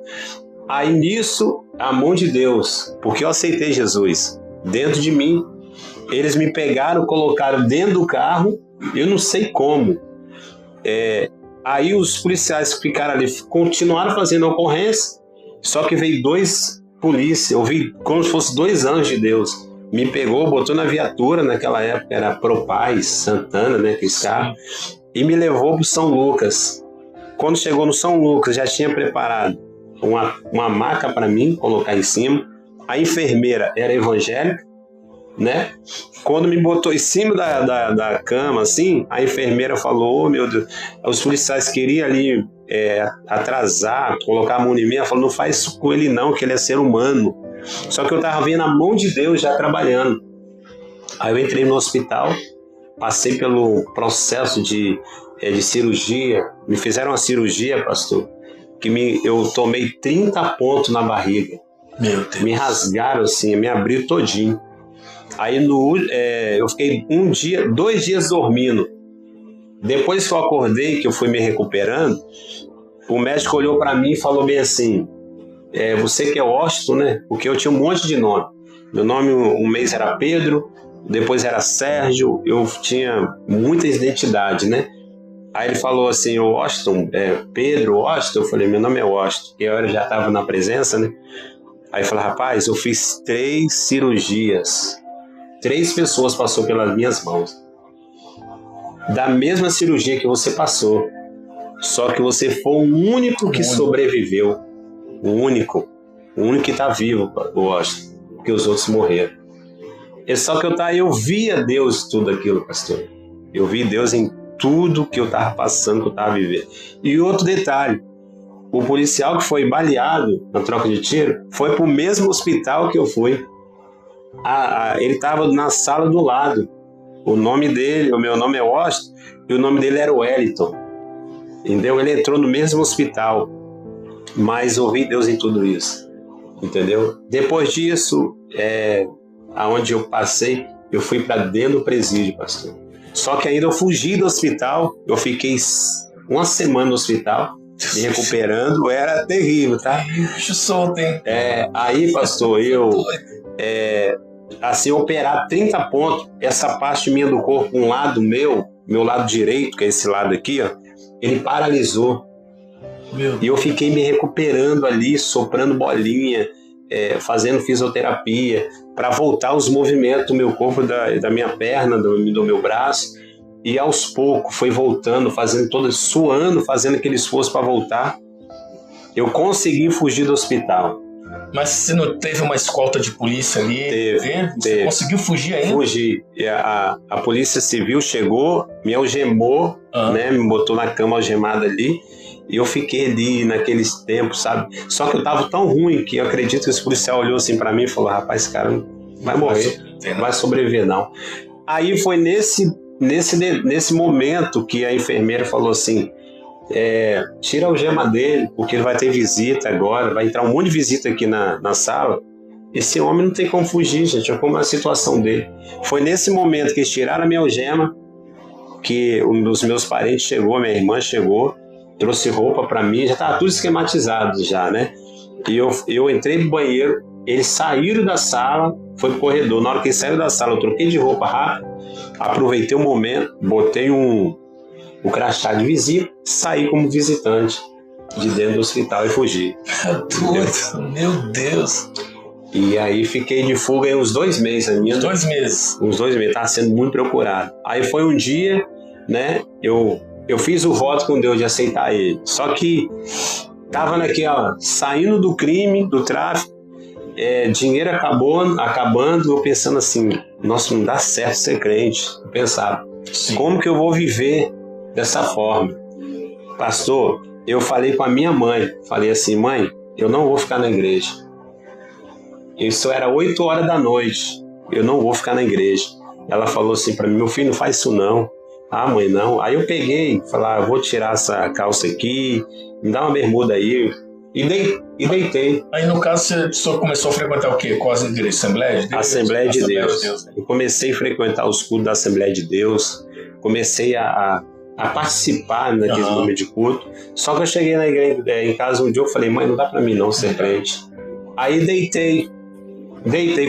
Aí nisso, a mão de Deus, porque eu aceitei Jesus dentro de mim, eles me pegaram, colocaram dentro do carro, eu não sei como. Aí os policiais que ficaram ali continuaram fazendo a ocorrência, só que veio 2 polícias, eu vi como se fosse 2 anjos de Deus. Me pegou, botou na viatura, naquela época era Propaz, Santana, né, que carro, e me levou para o São Lucas. Quando chegou no São Lucas, já tinha preparado uma maca para mim, colocar em cima. A enfermeira era evangélica, né? Quando me botou em cima da cama, assim, a enfermeira falou, meu Deus, os policiais queriam ali atrasar, colocar a mão em mim. Ela falou, não faz isso com ele não, que ele é ser humano. Só que eu estava vendo a mão de Deus já trabalhando. Aí eu entrei no hospital, passei pelo processo de cirurgia. Me fizeram uma cirurgia, pastor, que eu tomei 30 pontos na barriga.
Meu Deus.
Me rasgaram assim, me abriu todinho. Aí eu fiquei 2 dias dormindo. Depois que eu acordei, que eu fui me recuperando, o médico olhou para mim e falou bem assim, você que é Washington, né? Porque eu tinha um monte de nome. Meu nome um mês era Pedro, depois era Sérgio, eu tinha muita identidade, né? Aí ele falou assim, Washington, Pedro, Washington? Eu falei, meu nome é Washington. E eu já estava na presença, né? Aí ele falou, rapaz, eu fiz 3 cirurgias. 3 pessoas passou pelas minhas mãos. Da mesma cirurgia que você passou. Só que você foi o único que sobreviveu. O único que está vivo, Washington. Porque os outros morreram. Só que eu via Deus em tudo aquilo, pastor. Eu vi Deus em tudo que eu estava passando, que eu estava vivendo. E outro detalhe, o policial que foi baleado na troca de tiro foi para o mesmo hospital que eu fui. Ele estava na sala do lado. O nome dele, o meu nome é Washington, e o nome dele era Wellington. Entendeu? Ele entrou no mesmo hospital, mas eu vi Deus em tudo isso. Entendeu? Depois disso, aonde eu passei, eu fui para dentro do presídio, pastor. Só que ainda eu fugi do hospital, eu fiquei 1 semana no hospital, me recuperando, era terrível, tá?
Bicho solto, hein?
Aí, pastor, assim, operar 30 pontos, essa parte minha do corpo, um lado meu lado direito, que é esse lado aqui, ó, ele paralisou. E eu fiquei me recuperando ali, soprando bolinha, fazendo fisioterapia, para voltar os movimentos do meu corpo, da minha perna, do meu braço, e aos poucos foi voltando, suando, fazendo aquele esforço para voltar. Eu consegui fugir do hospital.
Mas você não teve uma escolta de polícia ali?
Teve.
Você conseguiu fugir ainda?
Fugi. A polícia civil chegou, me algemou, né, me botou na cama algemada ali, e eu fiquei ali naqueles tempos, sabe? Só que eu tava tão ruim que eu acredito que esse policial olhou assim pra mim e falou, rapaz, esse cara não vai morrer, não vai sobreviver não. Aí foi nesse momento que a enfermeira falou assim, tira a algema dele, porque ele vai ter visita agora, vai entrar um monte de visita aqui na sala. Esse homem não tem como fugir, gente, olha como é a situação dele. Foi nesse momento que eles tiraram a minha algema, que um dos meus parentes chegou, minha irmã chegou, trouxe roupa para mim, já estava tudo esquematizado já, né? E eu entrei no banheiro, eles saíram da sala, foi pro corredor. Na hora que eles saíram da sala, eu troquei de roupa rápido, aproveitei o momento, botei o crachá de visita, saí como visitante de dentro do hospital e fugi.
Meu Deus!
E aí fiquei de fuga aí uns 2 meses ainda.
2 meses?
Uns 2 meses, estava sendo muito procurado. Aí foi um dia, né, eu fiz o voto com Deus de aceitar ele. Só que tava saindo do crime, do tráfico, dinheiro acabando, eu pensando assim, nossa, não dá certo ser crente. Eu pensava, como que eu vou viver dessa forma? Pastor, eu falei com a minha mãe, falei assim, mãe, eu não vou ficar na igreja. Isso era 8 horas da noite, eu não vou ficar na igreja. Ela falou assim para mim, meu filho, não faz isso não. Ah, mãe, não. Aí eu peguei, falei, eu vou tirar essa calça aqui, me dá uma bermuda aí, e deitei.
Aí no caso você começou a frequentar o quê? Qual as igrejas? Assembleia de Deus?
Assembleia de Deus. Eu comecei a frequentar os cultos da Assembleia de Deus, comecei a participar naquele momento de culto. Só que eu cheguei na igreja, em casa um dia, eu falei, mãe, não dá pra mim não ser crente. Aí deitei,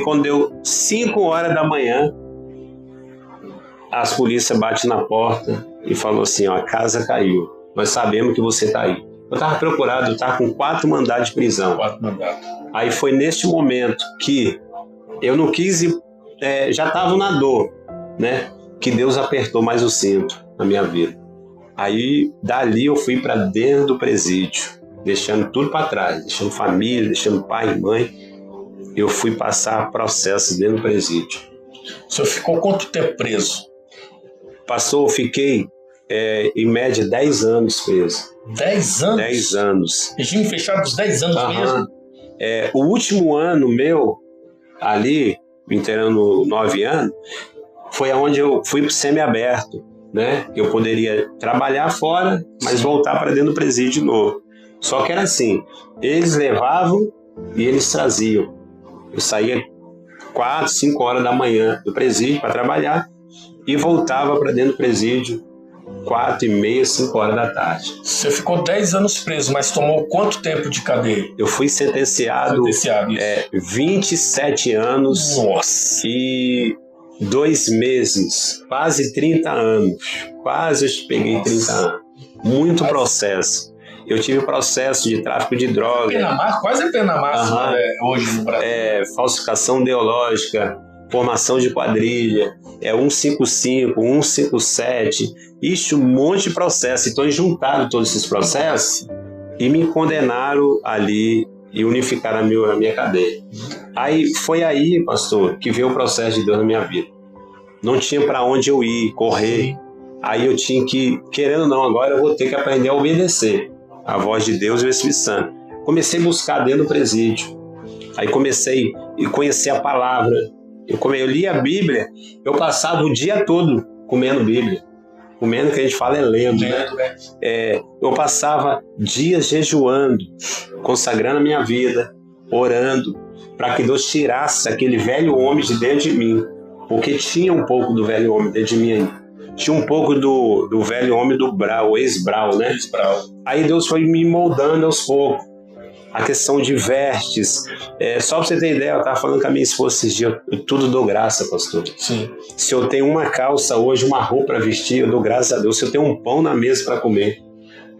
quando deu 5 horas da manhã, as polícias batem na porta e falou assim, ó, a casa caiu, nós sabemos que você tá aí. Eu estava procurado, eu estava com 4 mandados de prisão.
4 mandados.
Aí foi neste momento que eu não quis ir, já estava na dor, né? Que Deus apertou mais o cinto na minha vida. Aí dali eu fui para dentro do presídio, deixando tudo para trás, deixando família, deixando pai e mãe. Eu fui passar processos dentro do presídio.
O senhor ficou quanto tempo preso?
Passou, eu fiquei em média 10 anos preso.
10 anos?
10 anos.
Regime fechado dos 10 anos mesmo?
O último ano meu, ali, inteirando 9 anos, foi onde eu fui para o semiaberto, né? Eu poderia trabalhar fora, mas voltar para dentro do presídio de novo. Só que era assim, eles levavam e eles traziam. Eu saía 4, 5 horas da manhã do presídio para trabalhar e voltava para dentro do presídio 4h30, 5 horas da tarde.
Você ficou 10 anos preso, mas tomou quanto tempo de cadeia?
Eu fui sentenciado 27 anos.
Nossa.
E 2 meses, quase 30 anos. Quase eu peguei 30 anos. Muito processo. Eu tive processo de tráfico de droga.
Quase a pena máxima hoje no Brasil.
Falsificação ideológica, formação de quadrilha, 155, 157, um monte de processo. Então, eles juntaram todos esses processos e me condenaram ali e unificaram a minha cadeia. Foi aí, pastor, que veio o processo de Deus na minha vida. Não tinha para onde eu ir, correr. Aí eu tinha que, querendo ou não, agora eu vou ter que aprender a obedecer a voz de Deus e o Espírito Santo. Comecei a buscar dentro do presídio. Aí comecei a conhecer a palavra. Eu lia a Bíblia, eu passava o dia todo comendo Bíblia. Comendo, que a gente fala, lendo, né? Eu passava dias jejuando, consagrando a minha vida, orando, para que Deus tirasse aquele velho homem de dentro de mim. Porque tinha um pouco do velho homem dentro de mim ainda. Tinha um pouco do velho homem do Brau, ex-Brau, né? Aí Deus foi me moldando aos poucos. A questão de vestes. Só pra você ter ideia, eu tava falando com a minha esposa esses dias, eu tudo dou graça, pastor.
Sim.
Se eu tenho uma calça hoje, uma roupa para vestir, eu dou graças a Deus. Se eu tenho um pão na mesa para comer.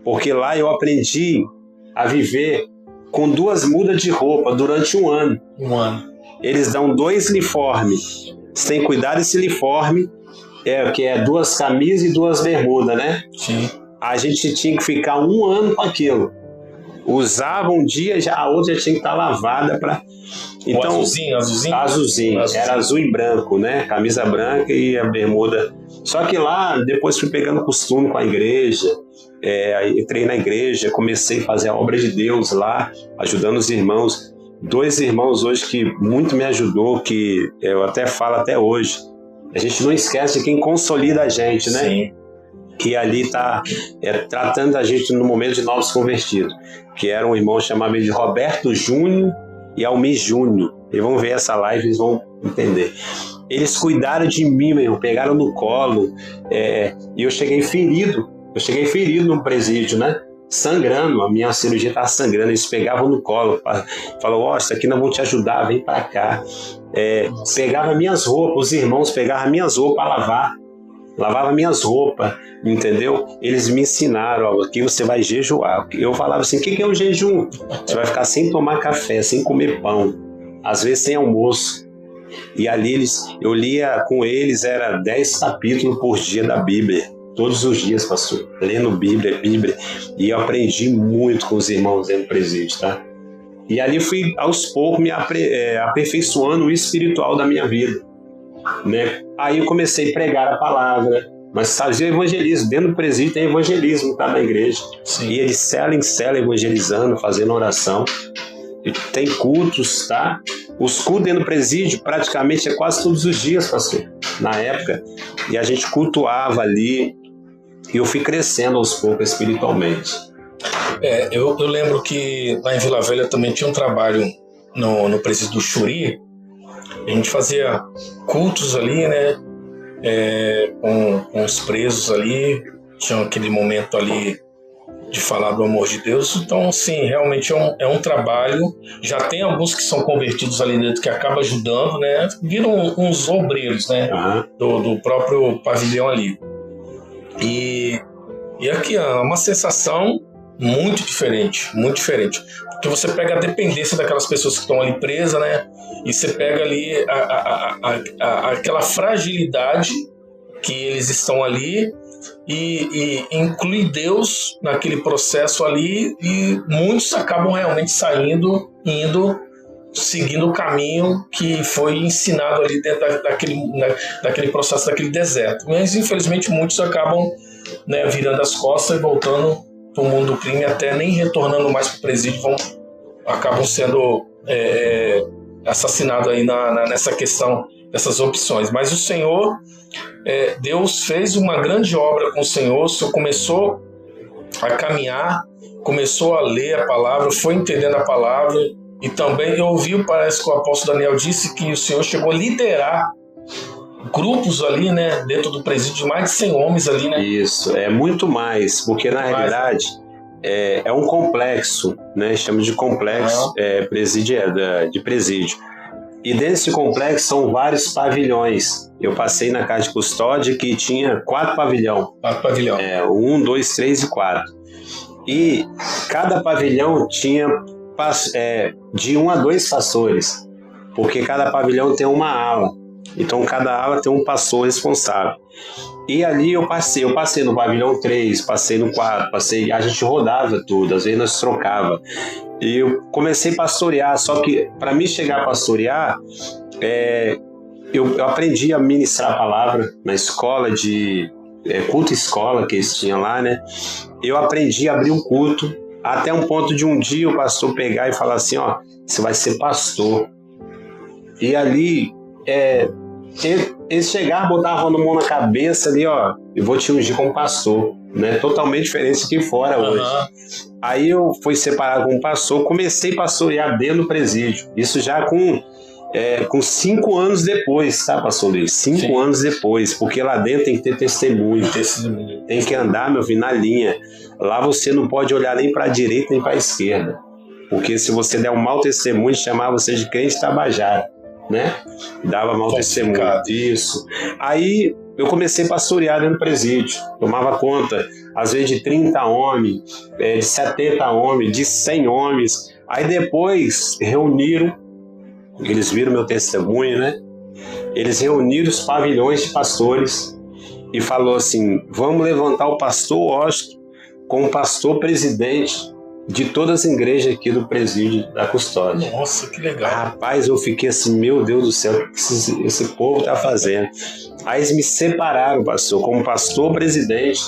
Porque lá eu aprendi a viver com 2 mudas de roupa durante 1 ano.
1 ano.
Eles dão 2 uniformes. Você tem que cuidar desse uniforme, que é 2 camisas e 2 bermudas, né?
Sim.
A gente tinha que ficar 1 ano com aquilo. Usava um dia, a outra já tinha que estar lavada para. Então, azulzinho. Era azul e branco, né? Camisa branca e a bermuda. Só que lá, depois fui pegando costume com a igreja. Entrei na igreja, comecei a fazer a obra de Deus lá, ajudando os irmãos. 2 irmãos hoje que muito me ajudou, que eu até falo até hoje. A gente não esquece de quem consolida a gente, né?
Sim.
Que ali está tratando a gente no momento de novos convertidos, que era um irmão chamado de Roberto Júnior e Almir Júnior. Eles vão ver essa live, eles vão entender. Eles cuidaram de mim, meu irmão, pegaram no colo, e eu cheguei ferido. No presídio, né? Sangrando, a minha cirurgia estava sangrando, eles pegavam no colo, falavam, isso aqui nós vamos te ajudar, vem para cá. Pegava minhas roupas, os irmãos pegavam minhas roupas a lavar. Lavava minhas roupas, entendeu? Eles me ensinaram, aqui você vai jejuar. Eu falava assim, o que é o jejum? Você vai ficar sem tomar café, sem comer pão, às vezes sem almoço. E ali eu lia com eles, era 10 capítulos por dia da Bíblia, todos os dias, pastor, lendo Bíblia. E eu aprendi muito com os irmãos dentro do presídio, tá? E ali fui, aos poucos, me aperfeiçoando o espiritual da minha vida. Né? Aí eu comecei a pregar a palavra, mas fazia evangelismo. Dentro do presídio tem evangelismo, tá, na igreja.
Sim.
E eles cela em cela evangelizando, fazendo oração. E tem cultos, tá? Os cultos dentro do presídio praticamente quase todos os dias, pastor, na época. E a gente cultuava ali. E eu fui crescendo aos poucos espiritualmente.
Eu lembro que lá em Vila Velha também tinha um trabalho no presídio do Xuri. A gente fazia cultos ali, né? Com os presos ali. Tinha aquele momento ali de falar do amor de Deus. Então, sim, realmente é um trabalho. Já tem alguns que são convertidos ali dentro que acaba ajudando, né? Viram uns obreiros, né? Do próprio pavilhão ali. E aqui é uma sensação muito diferente. Porque você pega a dependência daquelas pessoas que estão ali presas, né? E você pega ali aquela fragilidade que eles estão ali e inclui Deus naquele processo ali, e muitos acabam realmente saindo, seguindo o caminho que foi ensinado ali dentro daquele processo, daquele deserto. Mas infelizmente muitos acabam né, virando as costas e voltando para o mundo do crime, até nem retornando mais para o presídio, acabam sendo assassinados aí nessa questão dessas opções. Mas o Senhor, Deus fez uma grande obra com o Senhor começou a caminhar, começou a ler a palavra, foi entendendo a palavra, e também eu ouvi, parece que o apóstolo Daniel disse que o Senhor chegou a liderar grupos ali, né, dentro do presídio, de mais de 100 homens ali, né?
Isso, é muito mais, porque na realidade é um complexo, né, chama de complexo de presídio. E desse complexo são vários pavilhões. Eu passei na casa de custódia que tinha 4 pavilhões.
4 pavilhões.
1, 2, 3 e 4. E cada pavilhão tinha de 1 a 2 pastores, porque cada pavilhão tem uma ala. Então cada ala tem um pastor responsável. E ali eu passei no pavilhão 3, passei no 4, a gente rodava tudo, às vezes nós trocava. E eu comecei a pastorear, só que para mim chegar a pastorear, eu aprendi a ministrar a palavra na escola de culto escola que eles tinham lá, né? Eu aprendi a abrir um culto, até um ponto de um dia o pastor pegar e falar assim, ó, você vai ser pastor. E ali, eles chegavam, botavam a mão na cabeça ali, ó, eu vou te ungir como pastor, né? Totalmente diferente aqui fora hoje. Aí eu fui separado como pastor, comecei a pastorear dentro do presídio. Isso já com 5 anos depois, tá, pastor Luiz? 5 anos depois, porque lá dentro tem que ter testemunho. Tem que andar, meu filho, na linha. Lá você não pode olhar nem para a direita nem para a esquerda. Porque se você der um mau testemunho, chamar você de crente tabajara, né? Dava mau testemunho. Isso. Aí eu comecei a pastorear dentro do presídio. Tomava conta, às vezes, de 30 homens, de 70 homens, de 100 homens. Aí depois reuniram, eles viram meu testemunho, né? Eles reuniram os pavilhões de pastores e falou assim, vamos levantar o pastor Washington como pastor presidente de todas as igrejas aqui do presídio da Custódia.
Nossa, que legal.
Rapaz, eu fiquei assim, meu Deus do céu, o que esse povo tá fazendo? Aí eles me separaram, pastor, como pastor presidente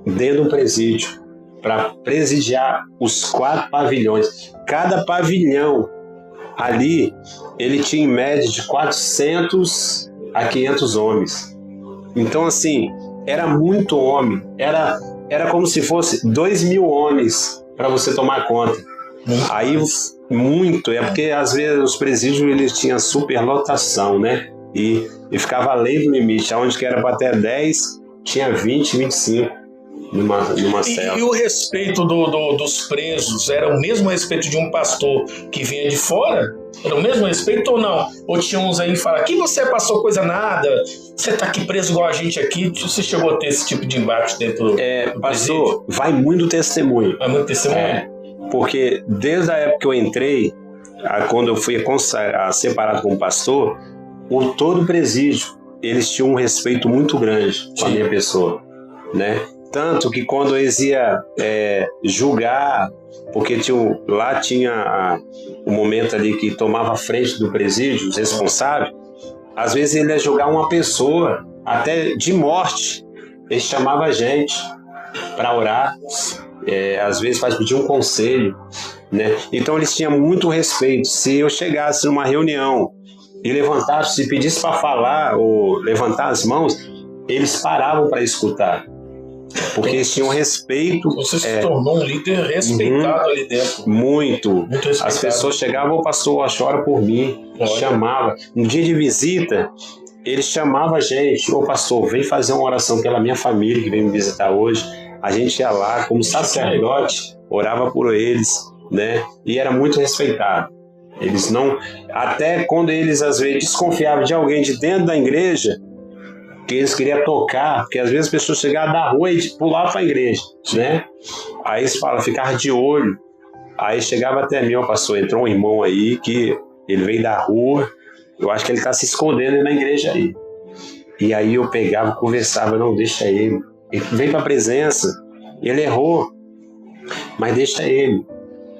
dentro do presídio, para presidiar os 4 pavilhões. Cada pavilhão ali, ele tinha em média de 400 a 500 homens. Então, assim, era muito homem. Era como se fosse 2.000 homens para você tomar conta. Aí, muito. É porque, às vezes, os presídios eles tinham superlotação, né? E ficava além do limite. Onde que era para ter 10, tinha 20, 25. Numa cela.
E o respeito dos presos era o mesmo respeito de um pastor que vinha de fora? Era o mesmo respeito ou não? Ou tinha uns aí que falam, que você passou coisa nada, você tá aqui preso igual a gente aqui, você chegou a ter esse tipo de embate dentro do
pastor,
presídio?
vai muito testemunho.
Vai muito testemunho?
Porque desde a época que eu entrei, quando eu fui separado como pastor, todo o presídio, eles tinham um respeito muito grande com a minha pessoa, né? Tanto que quando eles iam julgar, porque lá tinha o momento ali que tomava a frente do presídio, os responsáveis, às vezes ele ia julgar uma pessoa, até de morte, ele chamava a gente para orar, às vezes para pedir um conselho, né? Então eles tinham muito respeito. Se eu chegasse numa reunião e levantasse, se pedisse para falar ou levantar as mãos, eles paravam para escutar. Porque eles tinham respeito.
Você se tornou um líder respeitado ali dentro.
Muito as pessoas chegavam, o pastor, chora por mim. Chamava. No dia de visita, ele chamava a gente, ô pastor, vem fazer uma oração pela minha família que vem me visitar hoje. A gente ia lá como sacerdote, orava por eles, né? E era muito respeitado. Eles não, até quando eles às vezes desconfiavam de alguém de dentro da igreja, que eles queriam tocar, porque às vezes as pessoas chegavam da rua e pulavam para a igreja, né? Aí eles falam, ficar de olho. Aí chegava até mim, ó, pastor, entrou um irmão aí que ele veio da rua, eu acho que ele está se escondendo na igreja aí. E aí eu pegava, conversava, não, deixa ele veio para a presença, ele errou, mas deixa ele.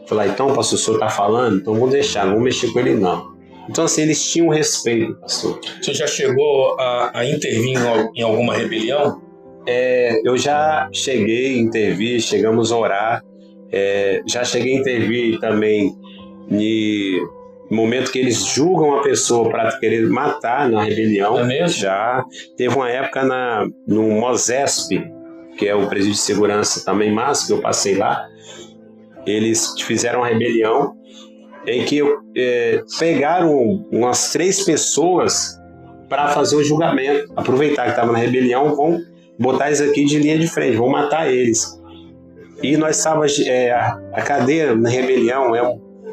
Falar, então, pastor, o senhor está falando? Então vou deixar, não vou mexer com ele não. Então, assim, eles tinham respeito, pastor.
Você já chegou a intervir em alguma rebelião?
eu já cheguei a intervir, chegamos a orar, já cheguei a intervir também no momento que eles julgam a pessoa para querer matar na rebelião.
É mesmo?
Já teve uma época no Mosesp, que é o presídio de segurança também massa, que eu passei lá. Eles fizeram uma rebelião em que pegaram umas 3 pessoas para fazer o julgamento. Aproveitar que estava na rebelião, vão botar eles aqui de linha de frente, vão matar eles. E nós estávamos... a cadeia na rebelião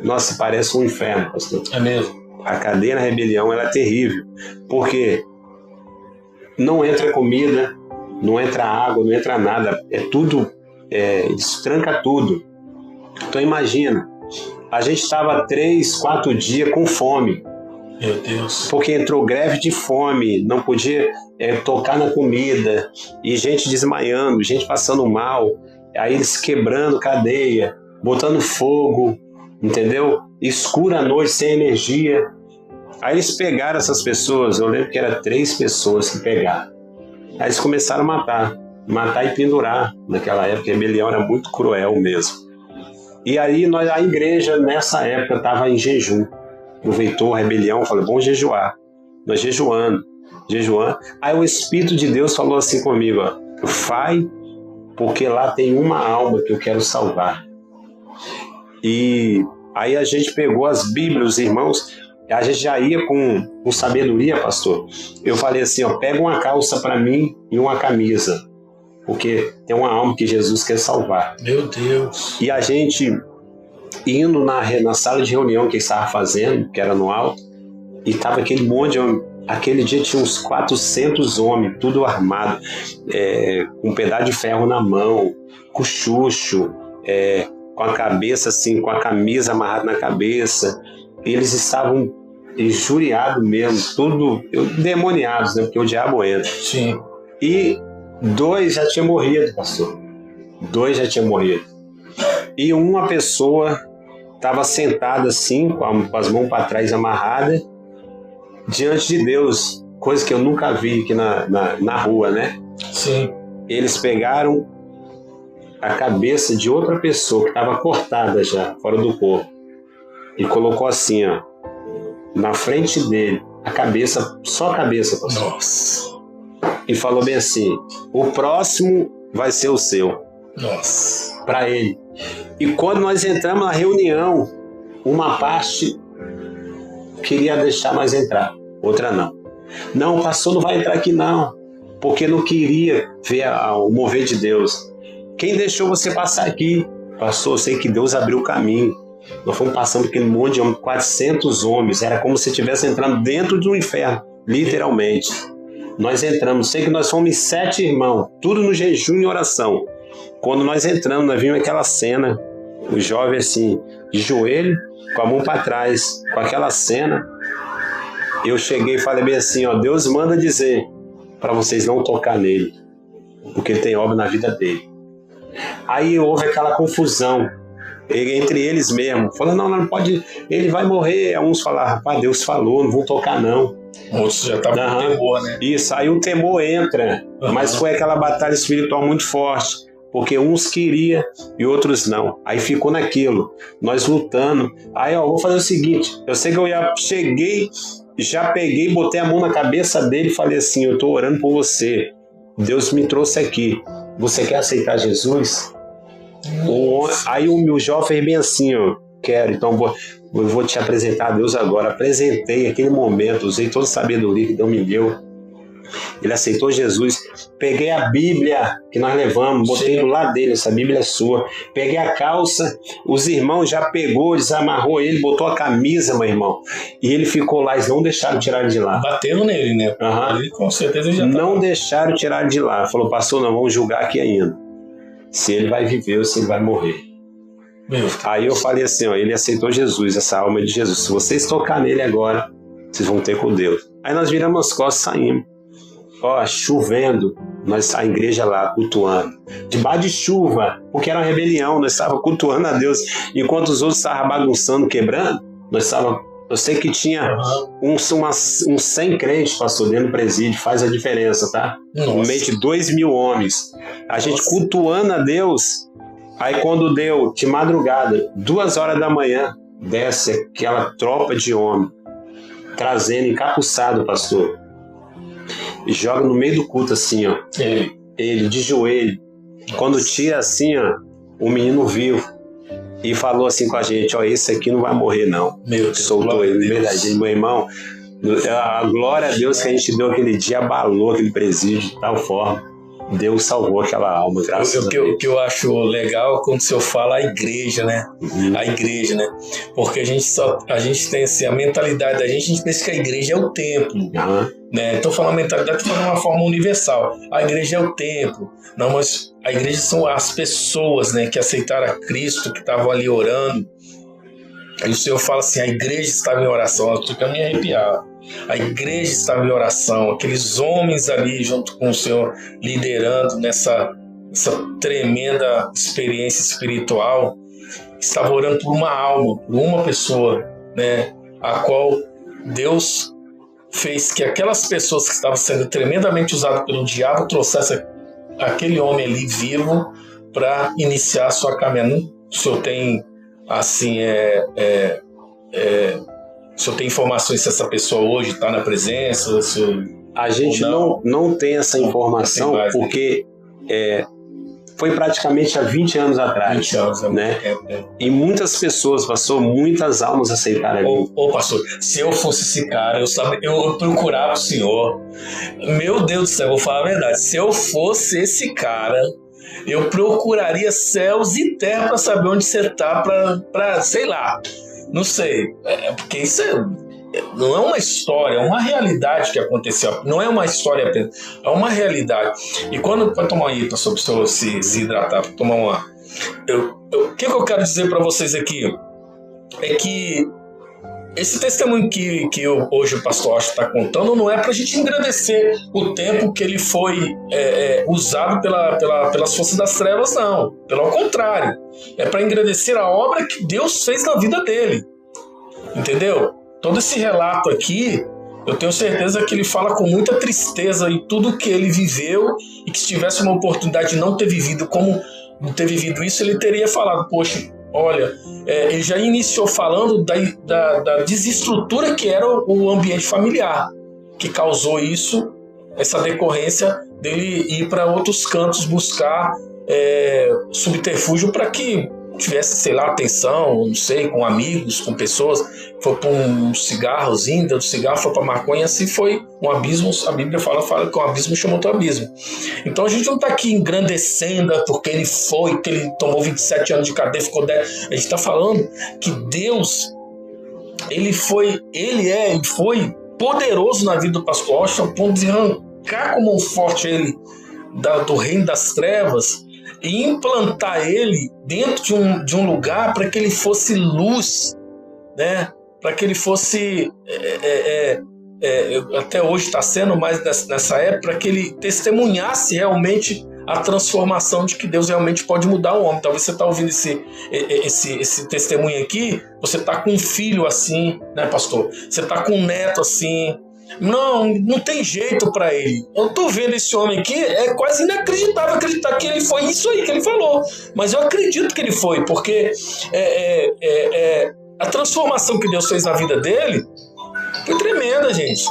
nossa, parece um inferno, pastor.
É mesmo?
A cadeia na rebelião ela é terrível, porque não entra comida, não entra água, não entra nada. É tudo... eles trancam tudo. Então imagina, a gente estava 3, 4 dias com fome.
Meu Deus.
Porque entrou greve de fome, não podia tocar na comida, e gente desmaiando, gente passando mal, aí eles quebrando cadeia, botando fogo, entendeu? Escura a noite, sem energia. Aí eles pegaram essas pessoas, eu lembro que eram 3 pessoas que pegaram. Aí eles começaram a matar e pendurar. Naquela época a rebelião era muito cruel mesmo. E aí a igreja nessa época estava em jejum. Aproveitou a rebelião, falou, vamos jejuar. Nós jejuando. Aí o Espírito de Deus falou assim comigo, ó, vai, porque lá tem uma alma que eu quero salvar. E aí a gente pegou as Bíblias, os irmãos, a gente já ia com sabedoria, pastor. Eu falei assim, ó, pega uma calça para mim e uma camisa, porque tem uma alma que Jesus quer salvar.
Meu Deus.
E a gente indo na sala de reunião que ele estava fazendo, que era no alto, e estava aquele monte de homem. Aquele dia tinha uns 400 homens, tudo armado, com um pedaço de ferro na mão, com chucho, com a cabeça assim, com a camisa amarrada na cabeça. Eles estavam injuriados mesmo, tudo demoniados, né? Porque o diabo entra.
Sim.
E 2 já tinham morrido, pastor. 2 já tinham morrido. E uma pessoa estava sentada assim, com as mãos para trás amarradas, diante de Deus, coisa que eu nunca vi aqui na rua, né?
Sim.
Eles pegaram a cabeça de outra pessoa que estava cortada já, fora do corpo, e colocou assim, ó, na frente dele, a cabeça, só a cabeça, pastor.
Nossa.
E falou bem assim, o próximo vai ser o seu.
Nossa.
Para ele. E quando nós entramos na reunião, uma parte queria deixar nós entrar, outra não. Não, o pastor não vai entrar aqui não, porque não queria ver o mover de Deus. Quem deixou você passar aqui? Pastor, eu sei que Deus abriu o caminho. Nós fomos passando aquele monte de homens, 400 homens, era como se estivesse entrando dentro de um inferno, literalmente. Nós entramos, sei que nós fomos 7 irmãos, tudo no jejum e oração. Quando nós entramos, nós vimos aquela cena, o jovem assim, de joelho, com a mão para trás, com aquela cena. Eu cheguei e falei bem assim, ó, Deus manda dizer para vocês não tocar nele, porque ele tem obra na vida dele. Aí houve aquela confusão entre eles mesmos, falando, não pode, ele vai morrer. Uns falaram, rapaz, Deus falou, não vão tocar não.
Outros já estavam com temor, né?
Isso, aí o temor entra, mas foi aquela batalha espiritual muito forte, porque uns queriam e outros não. Aí ficou naquilo, nós lutando. Aí, ó, vou fazer o seguinte, eu sei que eu cheguei, já peguei, botei a mão na cabeça dele e falei assim, eu tô orando por você, Deus me trouxe aqui, você quer aceitar Jesus? Aí o meu jovem fez bem assim, ó, quero, então eu vou te apresentar a Deus agora. Apresentei aquele momento, usei toda a sabedoria que Deus me deu. Ele aceitou Jesus. Peguei a Bíblia que nós levamos, botei do lado dele, essa Bíblia é sua. Peguei a calça, os irmãos já pegou, desamarrou ele, botou a camisa, meu irmão. E ele ficou lá, eles não deixaram tirar ele de lá.
Batendo nele, né? Ele com certeza já
não deixaram tirar ele de lá. Falou, pastor, não, vamos julgar aqui ainda. Se ele vai viver ou se ele vai morrer. Aí eu falei assim, ó, ele aceitou Jesus, essa alma de Jesus. Se vocês tocar nele agora, vocês vão ter com Deus. Aí nós viramos as costas e saímos. Ó, chovendo, a igreja lá cultuando. Debaixo de chuva, porque era uma rebelião, nós estávamos cultuando a Deus. Enquanto os outros estavam bagunçando, quebrando, nós estávamos Eu sei que tinha uns 100 crentes, pastor, dentro do presídio, faz a diferença, tá? No meio de 2.000 homens. A gente cultuando a Deus. Aí quando deu de madrugada, 2 horas da manhã, desce aquela tropa de homem, trazendo encapuçado, pastor. E joga no meio do culto assim, ó. Ele de joelho. Quando tira assim, ó, o menino vivo. E falou assim com a gente, ó, esse aqui não vai morrer não.
Meu Deus,
soltou ele, de verdade, meu irmão. A glória a Deus que a gente deu aquele dia abalou aquele presídio de tal forma. Deus salvou aquela alma, graças a Deus.
O que eu acho legal quando o senhor fala a igreja, né? A igreja, né? Porque a gente tem assim, a mentalidade da gente, a gente pensa que a igreja é o templo. Né? Então, falando mentalidade, estou falando de uma forma universal. A igreja é o templo. Não, mas a igreja são as pessoas, né, que aceitaram a Cristo, que estavam ali orando. Aí o Senhor fala assim, a igreja estava em oração. Eu fico a me arrepiar. A igreja estava em oração. Aqueles homens ali junto com o Senhor liderando nessa tremenda experiência espiritual, estavam orando por uma alma, por uma pessoa, né, a qual Deus fez que aquelas pessoas que estavam sendo tremendamente usadas pelo diabo trouxessem aquele homem ali vivo para iniciar a sua caminhada. O senhor tem assim, o senhor tem informações se essa pessoa hoje está na presença?
A gente não tem essa informação porque foi praticamente há 20 anos atrás.
20 anos,
né? E muitas pessoas, pastor, muitas almas aceitaram ali.
Pastor, se eu fosse esse cara, eu procurava o senhor. Meu Deus do céu, vou falar a verdade. Se eu fosse esse cara, eu procuraria céus e terra para saber onde você está, para sei lá, não sei. Porque isso não é uma história, é uma realidade que aconteceu. Não é uma história apenas, é uma realidade. E quando, para tomar aí, pastor, para o senhor se hidratar, para tomar uma. O que eu quero dizer para vocês aqui é que esse testemunho que hoje o pastor Austin está contando não é para a gente engrandecer o tempo que ele foi usado pelas forças das trevas, não. Pelo contrário, é para engrandecer a obra que Deus fez na vida dele. Entendeu? Todo esse relato aqui, eu tenho certeza que ele fala com muita tristeza em tudo que ele viveu, e que se tivesse uma oportunidade de não ter vivido como ter vivido isso, ele teria falado, poxa, olha, ele já iniciou falando da desestrutura que era o ambiente familiar, que causou isso, essa decorrência dele ir para outros cantos buscar subterfúgio para que tivesse, sei lá, atenção, não sei, com amigos, com pessoas. Foi para um cigarrozinho, deu do cigarro, foi para maconha, assim foi um abismo. A Bíblia fala que um abismo chamou outro abismo. Então a gente não está aqui engrandecendo porque que ele tomou 27 anos de cadeia, ficou 10. A gente está falando que Deus, ele foi poderoso na vida do pastor Austin, ao ponto de arrancar com mão forte ele do reino das trevas e implantar ele dentro de um lugar para que ele fosse luz, né? Para que ele fosse, até hoje está sendo mais nessa época, para que ele testemunhasse realmente a transformação de que Deus realmente pode mudar o homem. Talvez você está ouvindo esse testemunho aqui, você está com um filho assim, né, pastor? Você está com um neto assim. Não tem jeito para ele. Eu tô vendo esse homem aqui, é quase inacreditável acreditar que ele foi isso aí que ele falou. Mas eu acredito que ele foi, porque a transformação que Deus fez na vida dele foi tremenda, gente.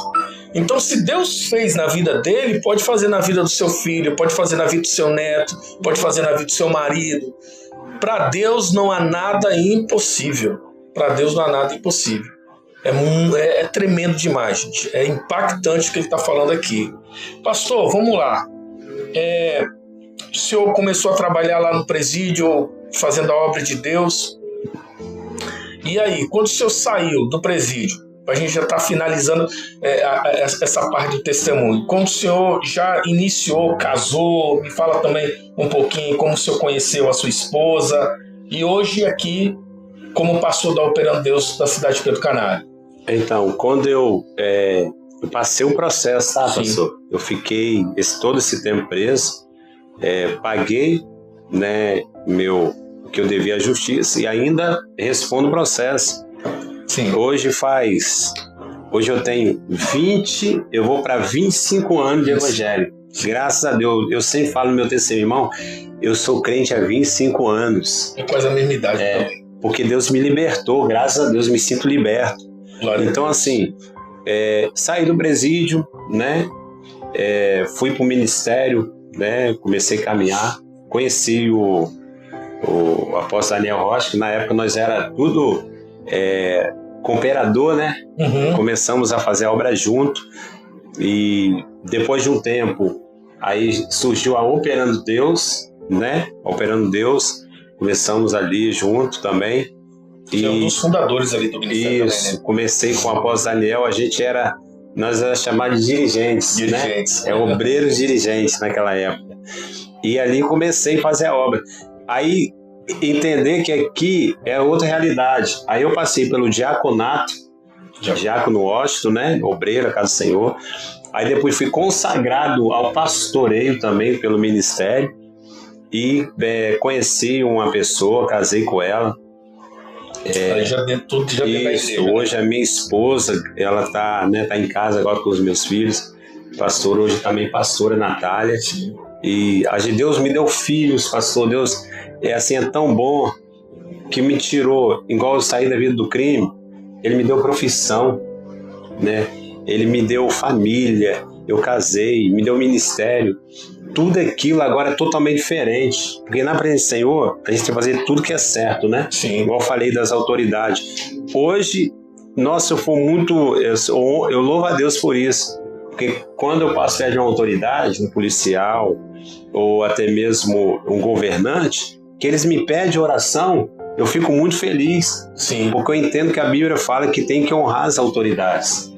Então, se Deus fez na vida dele, pode fazer na vida do seu filho, pode fazer na vida do seu neto, pode fazer na vida do seu marido. Para Deus não há nada impossível. Para Deus não há nada impossível. É tremendo demais, gente. É impactante o que ele está falando aqui. Pastor, vamos lá. O senhor começou a trabalhar lá no presídio, fazendo a obra de Deus. E aí, quando o senhor saiu do presídio, a gente já está finalizando essa parte do testemunho. Quando o senhor já iniciou, casou, me fala também um pouquinho como o senhor conheceu a sua esposa. E hoje aqui, como pastor da Operando Deus da cidade de Pedro Canário.
Então, quando eu passei um processo, tá, pastor? Eu fiquei todo esse tempo preso, paguei, né, que eu devia à justiça e ainda respondo o processo.
Sim.
Hoje eu tenho eu vou para 25 anos de evangelho. Graças a Deus, eu sempre falo no meu testemunho, irmão, eu sou crente há 25 anos.
É quase a mesma idade também.
Porque Deus me libertou, graças a Deus me sinto liberto.
Glória
então, assim, saí do presídio, né? Fui para o ministério, né? Comecei a caminhar, conheci o apóstolo Daniel Rocha, que na época nós era tudo cooperador, né?
Uhum.
Começamos a fazer a obra junto e depois de um tempo aí surgiu a Operando Deus, né? Operando Deus, começamos ali junto também.
Você é um dos fundadores ali do ministério.
Isso,
também, né?
Comecei com o apóstolo Daniel, nós era chamado de dirigentes, né? Obreiros dirigentes naquela época. E ali comecei a fazer a obra. Aí entender que aqui é outra realidade. Aí eu passei pelo diaconato, diácono Washington, né? Obreiro, Casa do Senhor. Aí depois fui consagrado ao pastoreio também pelo ministério e conheci uma pessoa, casei com ela.
Aí já dentro tudo já tem mais
Isso, hoje a minha esposa, ela tá em casa agora com os meus filhos. Pastora, hoje também pastora Natália.
Sim.
E Deus me deu filhos, pastor. Deus é tão bom que me tirou, igual eu saí da vida do crime, Ele me deu profissão, né? Ele me deu família, eu casei, me deu ministério. Tudo aquilo agora é totalmente diferente. Porque na presença do Senhor, a gente tem que fazer tudo que é certo, né?
Sim.
Igual eu falei das autoridades. Hoje, nossa, eu louvo a Deus por isso. Porque quando eu passo perto de uma autoridade, um policial, ou até mesmo um governante, que eles me pedem oração, eu fico muito feliz.
Sim.
Porque eu entendo que a Bíblia fala que tem que honrar as autoridades.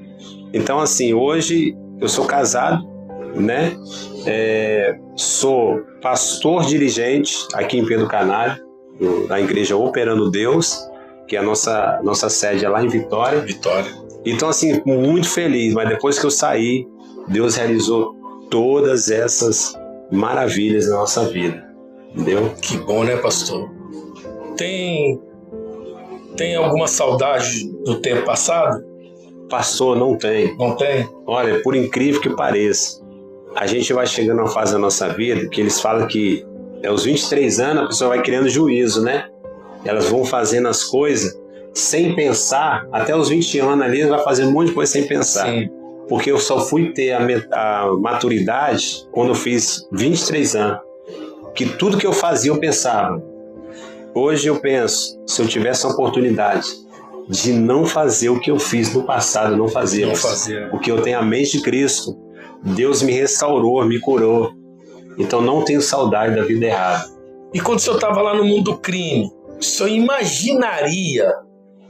Então, assim, hoje eu sou casado, né? Sou pastor dirigente aqui em Pedro Canário, da igreja Operando Deus, que a nossa sede é lá em Vitória. Então, assim, muito feliz, mas depois que eu saí, Deus realizou todas essas maravilhas na nossa vida, entendeu?
Que bom, né, pastor? Tem alguma saudade do tempo passado?
Pastor, não tem.
Não tem?
Olha, por incrível que pareça, a gente vai chegando a uma fase da nossa vida que eles falam que aos 23 anos a pessoa vai criando juízo, né? Elas vão fazendo as coisas sem pensar, até os 20 anos ali, vai fazendo um monte de coisa sem pensar.
Sim.
Porque eu só fui ter a maturidade quando eu fiz 23 anos. Que tudo que eu fazia eu pensava. Hoje eu penso, se eu tivesse a oportunidade de não fazer o que eu fiz no passado, não fazia. Porque eu tenho a mente de Cristo. Deus me restaurou, me curou. Então não tenho saudade da vida errada.
E quando o senhor estava lá no mundo do crime, o senhor imaginaria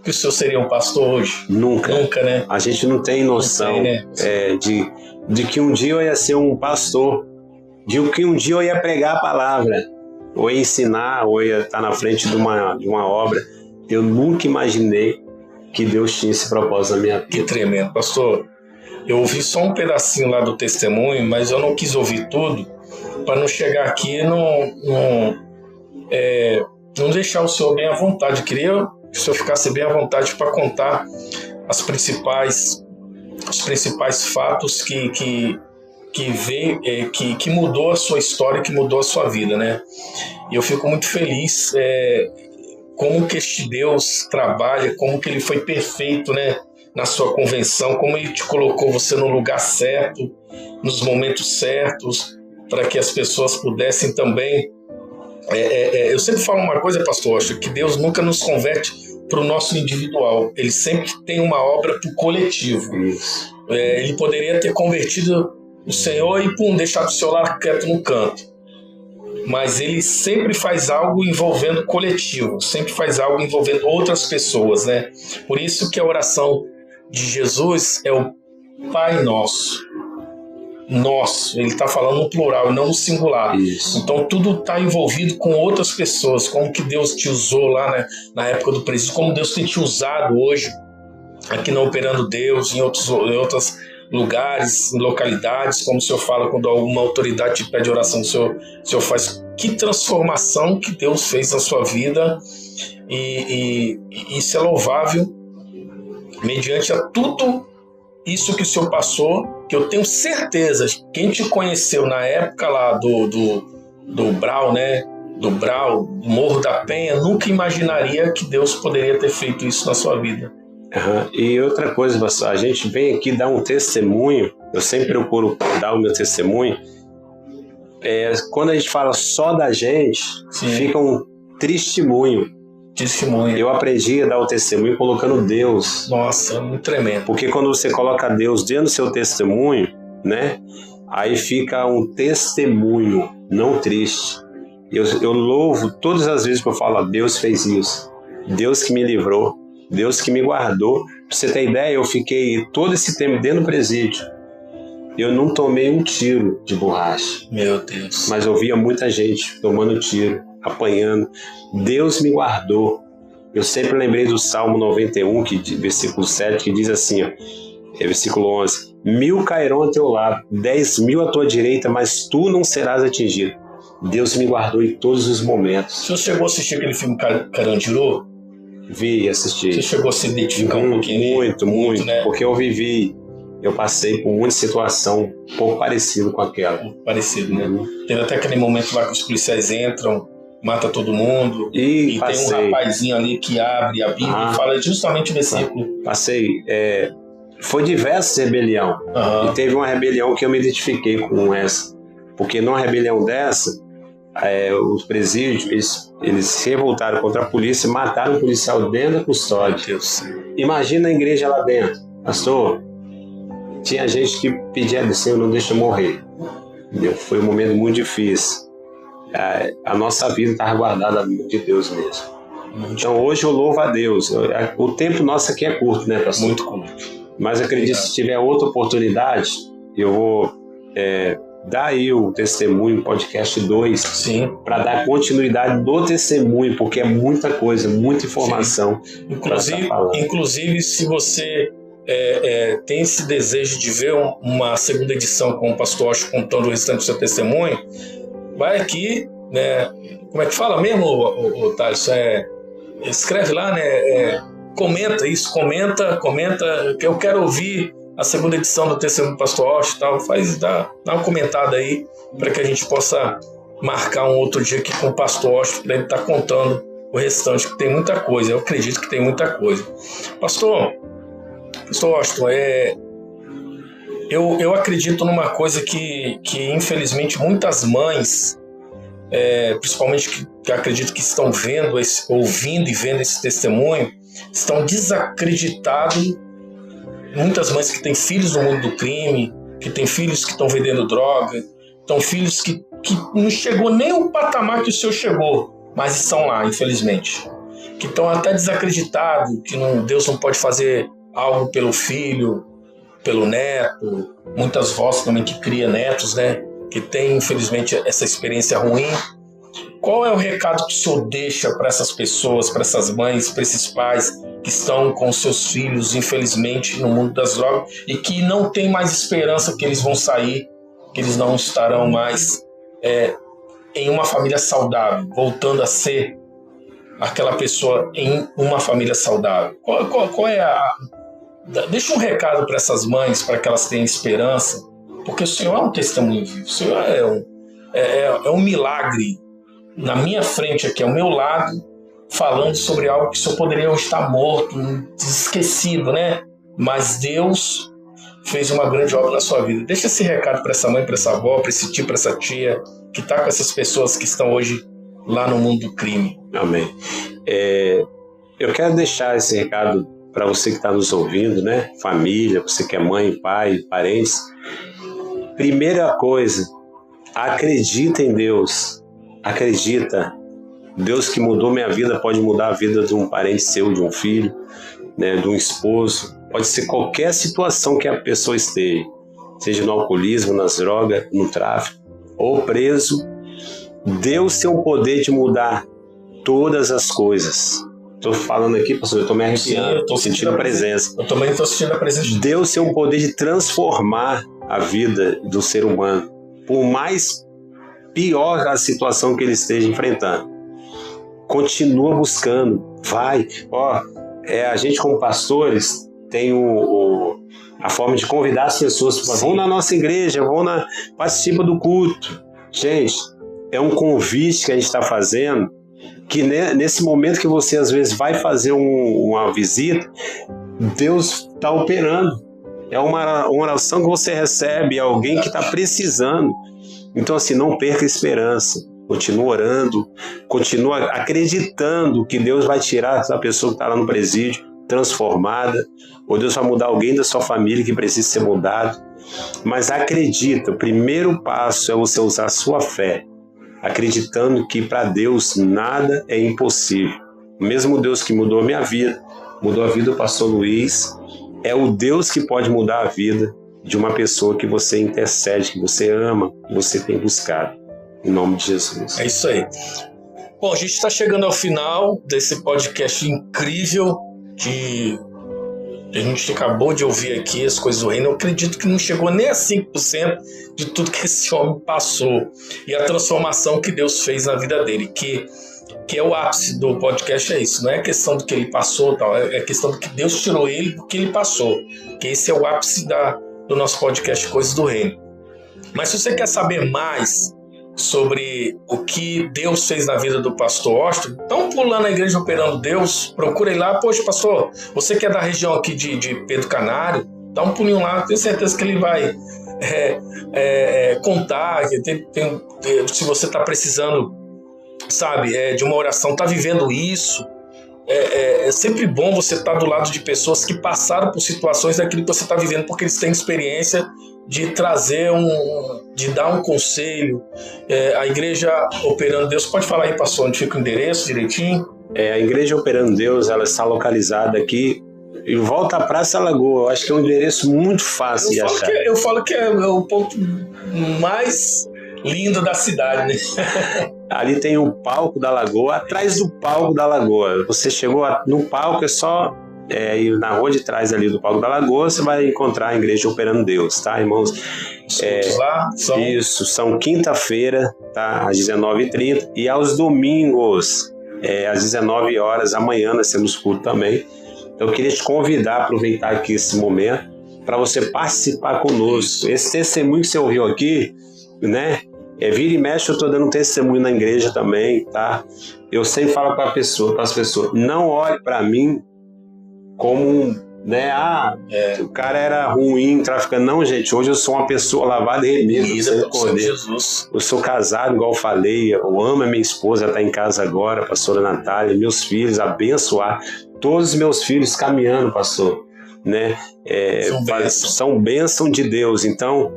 que o senhor seria um pastor hoje?
Nunca.
Nunca, né?
A gente não tem noção,
não tem, né?
De que um dia eu ia ser um pastor, de que um dia eu ia pregar a palavra, ou ia ensinar, ou ia estar na frente de uma obra. Eu nunca imaginei que Deus tinha esse propósito na minha vida.
Que tremendo, pastor. Eu ouvi só um pedacinho lá do testemunho, mas eu não quis ouvir tudo para não chegar aqui e não deixar o senhor bem à vontade. Eu queria que o senhor ficasse bem à vontade para contar os principais fatos que mudou a sua história, que mudou a sua vida, né? E eu fico muito feliz como que este Deus trabalha, como que ele foi perfeito, né? Na sua convenção, como ele te colocou você no lugar certo, nos momentos certos, para que as pessoas pudessem também. Eu sempre falo uma coisa, pastor, acho que Deus nunca nos converte para o nosso individual, ele sempre tem uma obra para o coletivo. Ele poderia ter convertido o Senhor e deixado o Senhor lá quieto no canto, mas ele sempre faz algo envolvendo o coletivo, sempre faz algo envolvendo outras pessoas, né? Por isso que a oração de Jesus é o Pai Nosso. Nosso, ele está falando no plural e não no singular.
Isso.
Então tudo está envolvido com outras pessoas, como que Deus te usou lá, né, na época do presídio, como Deus tem te usado hoje aqui na Operando Deus, em outros lugares, em localidades, como o senhor fala, quando alguma autoridade te pede oração, o senhor faz. Que transformação que Deus fez na sua vida, e isso é louvável. mediante a tudo isso que o senhor passou, que eu tenho certeza, quem te conheceu na época lá do Brau, né? Do Brau, do Morro da Penha, nunca imaginaria que Deus poderia ter feito isso na sua vida.
E outra coisa, pastor, a gente vem aqui dar um testemunho, eu sempre procuro dar o meu testemunho. Quando a gente fala só da gente, fica um testemunho. Eu aprendi a dar o testemunho colocando Deus.
Nossa, muito tremendo.
Porque quando você coloca Deus dentro do seu testemunho, né? Aí fica um testemunho, não triste. Eu louvo todas as vezes que eu falo, Deus fez isso. Deus que me livrou. Deus que me guardou. Pra você ter ideia, eu fiquei todo esse tempo dentro do presídio. Eu não tomei um tiro de borracha.
Meu Deus.
Mas eu via muita gente tomando tiro, apanhando. Deus me guardou. Eu sempre lembrei do Salmo 91, versículo 7, que diz assim, ó, versículo 11: 1000 cairão ao teu lado, 10.000 à tua direita, mas tu não serás atingido. Deus me guardou em todos os momentos.
O senhor chegou a assistir aquele filme Carandiru?
Vi, assisti.
Você chegou a se identificar um pouquinho?
Muito,
né?
Porque eu passei por muita situação um pouco parecida com aquela.
Parecido, né? Teve até aquele momento lá que os policiais entram, mata todo mundo, e tem um rapazinho ali que abre a Bíblia e fala justamente o versículo.
Passei. Foi diversas rebeliões. E teve uma rebelião que eu me identifiquei com essa. Porque numa rebelião dessa, os presídios, eles se revoltaram contra a polícia e mataram um policial dentro da custódia. Imagina a igreja lá dentro. Pastor, tinha gente que pedia a Senhor, não deixa eu morrer. Entendeu? Foi um momento muito difícil. A nossa vida estava guardada de Deus mesmo. Então hoje eu louvo a Deus. O tempo nosso aqui é curto, né, pastor?
Muito curto.
Mas eu acredito que se tiver outra oportunidade, eu vou dar aí o testemunho, podcast 2, para dar continuidade do testemunho, porque é muita coisa, muita informação.
Inclusive, se você tem esse desejo de ver uma segunda edição com o pastor Osh contando o restante do seu testemunho, vai aqui, né? Como é que fala mesmo, Thales? Escreve lá, né? Comenta isso, comenta, que eu quero ouvir a segunda edição do testemunho do pastor Osh e tal. Dá uma comentada aí para que a gente possa marcar um outro dia aqui com o pastor Osh para ele estar contando o restante, que tem muita coisa. Eu acredito que tem muita coisa. Pastor Washington, eu acredito numa coisa que infelizmente muitas mães, principalmente que acredito que estão ouvindo e vendo esse testemunho, estão desacreditadas. Muitas mães que têm filhos no mundo do crime, que têm filhos que estão vendendo droga, filhos que não chegou nem o patamar que o senhor chegou, mas estão lá, infelizmente. Que estão até desacreditados, que Deus não pode fazer algo pelo filho, pelo neto. Muitas vós também que criam netos, né? Que tem, infelizmente, essa experiência ruim. Qual é o recado que o senhor deixa para essas pessoas, para essas mães, para esses pais que estão com seus filhos, infelizmente, no mundo das drogas e que não tem mais esperança que eles vão sair, que eles não estarão mais em uma família saudável, voltando a ser aquela pessoa em uma família saudável? Qual é Deixa um recado para essas mães, para que elas tenham esperança, porque o Senhor é um testemunho vivo, o Senhor é um milagre na minha frente aqui, ao meu lado, falando sobre algo que o Senhor poderia estar morto, esquecido, né? Mas Deus fez uma grande obra na sua vida. Deixa esse recado para essa mãe, para essa avó, para esse tio, para essa tia, que está com essas pessoas que estão hoje lá no mundo do crime.
Amém. Eu quero deixar esse recado para você que está nos ouvindo, né? Família, você que é mãe, pai, parentes. Primeira coisa, acredita em Deus. Acredita. Deus que mudou minha vida pode mudar a vida de um parente seu, de um filho, né? De um esposo. Pode ser qualquer situação que a pessoa esteja, seja no alcoolismo, nas drogas, no tráfico, ou preso. Deus tem o poder de mudar todas as coisas. Estou falando aqui, pastor, eu estou me arrepiando. Sim, eu estou sentindo a presença.
Eu também estou sentindo a presença de
Deus tem o poder de transformar a vida do ser humano, por mais pior a situação que ele esteja enfrentando. Continua buscando, vai. A gente como pastores tem a forma de convidar as pessoas, vão na nossa igreja, participa do culto. Gente, é um convite que a gente está fazendo, que nesse momento que você às vezes vai fazer uma visita, Deus está operando. É uma oração que você recebe, alguém que está precisando. Então, assim, não perca a esperança. Continua orando, continua acreditando que Deus vai tirar essa pessoa que está lá no presídio transformada, ou Deus vai mudar alguém da sua família que precisa ser mudado. Mas acredita, o primeiro passo é você usar a sua fé, acreditando que para Deus nada é impossível. O mesmo Deus que mudou a minha vida, mudou a vida do pastor Luiz, é o Deus que pode mudar a vida de uma pessoa que você intercede, que você ama, que você tem buscado. Em nome de Jesus.
É isso aí. Bom, a gente está chegando ao final desse podcast incrível que a gente acabou de ouvir aqui, as coisas do reino. Eu acredito que não chegou nem a 5% de tudo que esse homem passou e a transformação que Deus fez na vida dele, que é o ápice do podcast, é isso. Não é questão do que ele passou, tal, é questão do que Deus tirou ele do que ele passou. Que esse é o ápice do nosso podcast Coisas do Reino. Mas se você quer saber mais sobre o que Deus fez na vida do pastor Washington, então pula na Igreja Operando Deus, procura aí lá. Poxa, pastor, você que é da região aqui de Pedro Canário, dá um pulinho lá, tenho certeza que ele vai contar, se você está precisando, sabe, de uma oração, está vivendo isso. É sempre bom você estar do lado de pessoas que passaram por situações daquilo que você está vivendo, porque eles têm experiência de trazer de dar um conselho. A Igreja Operando Deus, pode falar aí, pastor, onde fica o endereço direitinho?
A Igreja Operando Deus, ela está localizada aqui em volta à Praça Lagoa. Eu acho que é um endereço muito fácil de achar.
Eu falo que é o ponto mais lindo da cidade, né?
Ali tem o palco da Lagoa, atrás do palco da Lagoa. Você chegou no palco, é só ir na rua de trás ali do palco da Lagoa, você vai encontrar a Igreja Operando Deus, tá, irmãos?
Lá são...
Isso, são quinta-feira, tá, às 19h30, e aos domingos, às 19 horas, amanhã nós temos culto também. Então eu queria te convidar a aproveitar aqui esse momento para você participar conosco. Esse testemunho que você ouviu aqui, né? Vira e mexe, eu estou dando testemunho na igreja também, tá? Eu sempre falo para as pessoas, não olhe para mim como, né? O cara era ruim, traficando. Não, gente, hoje eu sou uma pessoa lavada e remida, Jesus. Eu sou casado, igual eu falei, eu amo a minha esposa, ela está em casa agora, a pastora Natália, meus filhos, abençoar. Todos os meus filhos caminhando, pastor, né? São bênção de Deus. Então,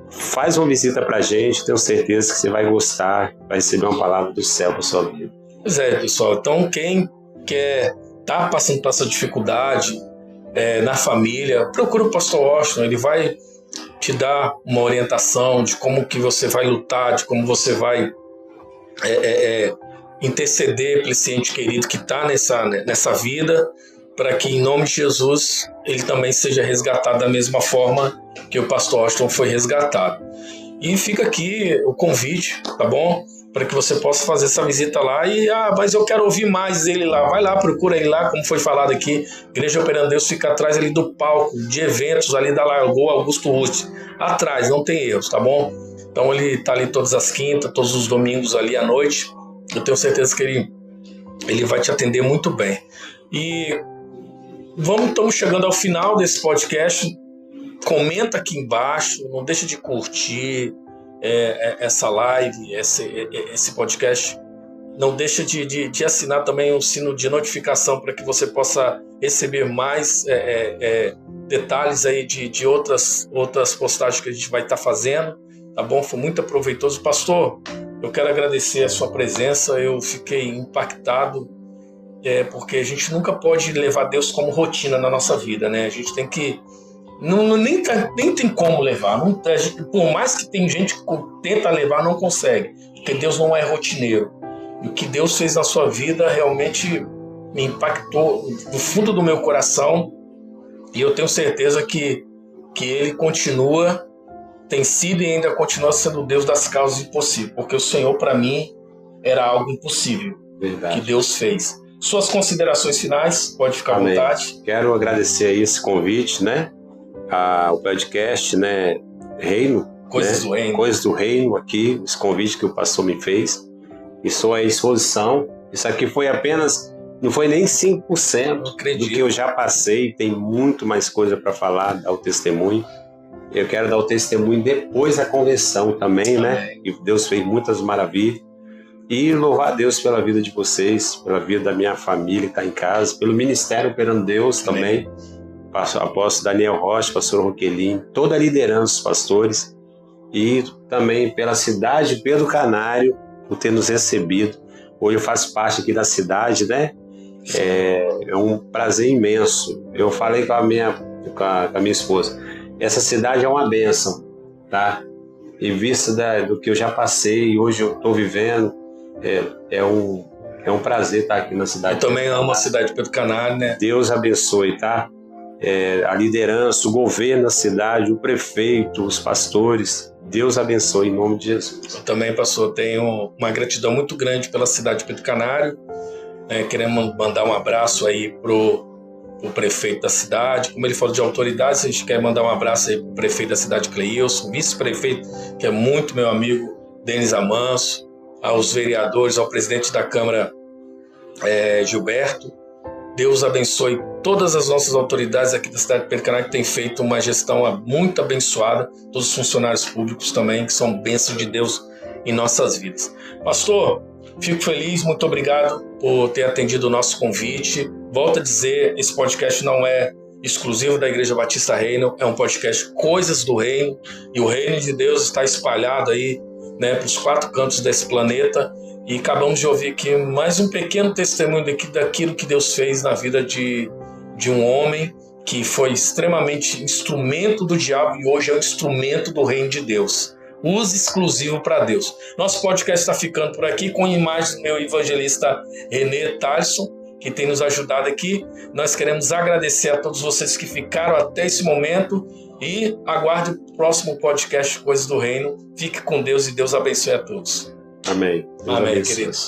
faz uma visita pra gente, tenho certeza que você vai gostar, vai receber uma palavra do céu para sua vida.
Pois é, pessoal. Então, quem tá passando por essa dificuldade na família, procura o pastor Washington. Ele vai te dar uma orientação de como que você vai lutar, de como você vai interceder pelo esse ente querido que está nessa vida, para que em nome de Jesus ele também seja resgatado da mesma forma que o pastor Washington foi resgatado. E fica aqui o convite, tá bom? Para que você possa fazer essa visita lá mas eu quero ouvir mais ele lá. Vai lá, procura ele lá, como foi falado aqui. Igreja Operando Deus fica atrás ali do palco de eventos ali da Lagoa Augusto Ruth. Atrás, não tem erros, tá bom? Então ele tá ali todas as quintas, todos os domingos ali à noite. Eu tenho certeza que ele vai te atender muito bem. E estamos chegando ao final desse podcast. Comenta aqui embaixo, não deixa de curtir essa live, esse podcast. Não deixa de assinar também o sino de notificação para que você possa receber mais detalhes aí de outras postagens que a gente vai estar fazendo, tá bom? Foi muito proveitoso. Pastor, eu quero agradecer a sua presença, eu fiquei impactado, porque a gente nunca pode levar Deus como rotina na nossa vida, né? A gente tem que... nem tem como levar. Por mais que tem gente que tenta levar, não consegue, porque Deus não é rotineiro. E o que Deus fez na sua vida realmente me impactou do fundo do meu coração, e eu tenho certeza que Ele tem sido e ainda continua sendo o Deus das causas impossíveis, porque o Senhor para mim era algo impossível.
Verdade.
Que Deus fez. Suas considerações finais, pode ficar à vontade.
Quero agradecer aí esse convite, né? Ao podcast, né? Reino.
Coisas do Reino.
Coisas do Reino aqui, esse convite que o pastor me fez. E sou à disposição. Isso aqui foi apenas, não foi nem 5% do que eu já passei. Tem muito mais coisa para falar, dar o testemunho. Eu quero dar o testemunho depois da convenção também, né? E Deus fez muitas maravilhas. E louvar a Deus pela vida de vocês, pela vida da minha família que está em casa, pelo ministério Operando Deus também. Apóstolo Daniel Rocha, pastor Roquelinho, toda a liderança dos pastores. E também pela cidade de Pedro Canário, por ter nos recebido. Hoje eu faço parte aqui da cidade, né? É um prazer imenso. Eu falei com a minha esposa, essa cidade é uma bênção, tá? Em vista do que eu já passei e hoje eu estou vivendo, é um prazer estar aqui na cidade.
Eu também amo a cidade de Pedro Canário, né?
Deus abençoe, tá? A liderança, o governo da cidade, o prefeito, os pastores. Deus abençoe em nome de Jesus.
Eu também, pastor, tenho uma gratidão muito grande pela cidade de Pedro Canário. Queremos mandar um abraço aí pro prefeito da cidade. Como ele falou de autoridades, a gente quer mandar um abraço aí pro prefeito da cidade, Cleilson, vice-prefeito, que é muito meu amigo, Denis Amanso, aos vereadores, ao presidente da Câmara, Gilberto. Deus abençoe todas as nossas autoridades aqui da cidade de Pedro Canário, que têm feito uma gestão muito abençoada, todos os funcionários públicos também, que são bênçãos de Deus em nossas vidas. Pastor, fico feliz, muito obrigado por ter atendido o nosso convite. Volto a dizer, esse podcast não é exclusivo da Igreja Batista Reino, é um podcast Coisas do Reino, e o Reino de Deus está espalhado aí, né, para os 4 cantos desse planeta. E acabamos de ouvir aqui mais um pequeno testemunho daquilo que Deus fez na vida de um homem que foi extremamente instrumento do diabo e hoje é um instrumento do reino de Deus. Uso exclusivo para Deus. Nosso podcast está ficando por aqui com imagens do meu evangelista René Talisson, que tem nos ajudado aqui. Nós queremos agradecer a todos vocês que ficaram até esse momento e aguarde o próximo podcast Coisas do Reino. Fique com Deus e Deus abençoe a todos.
Amém.
Amém, queridos.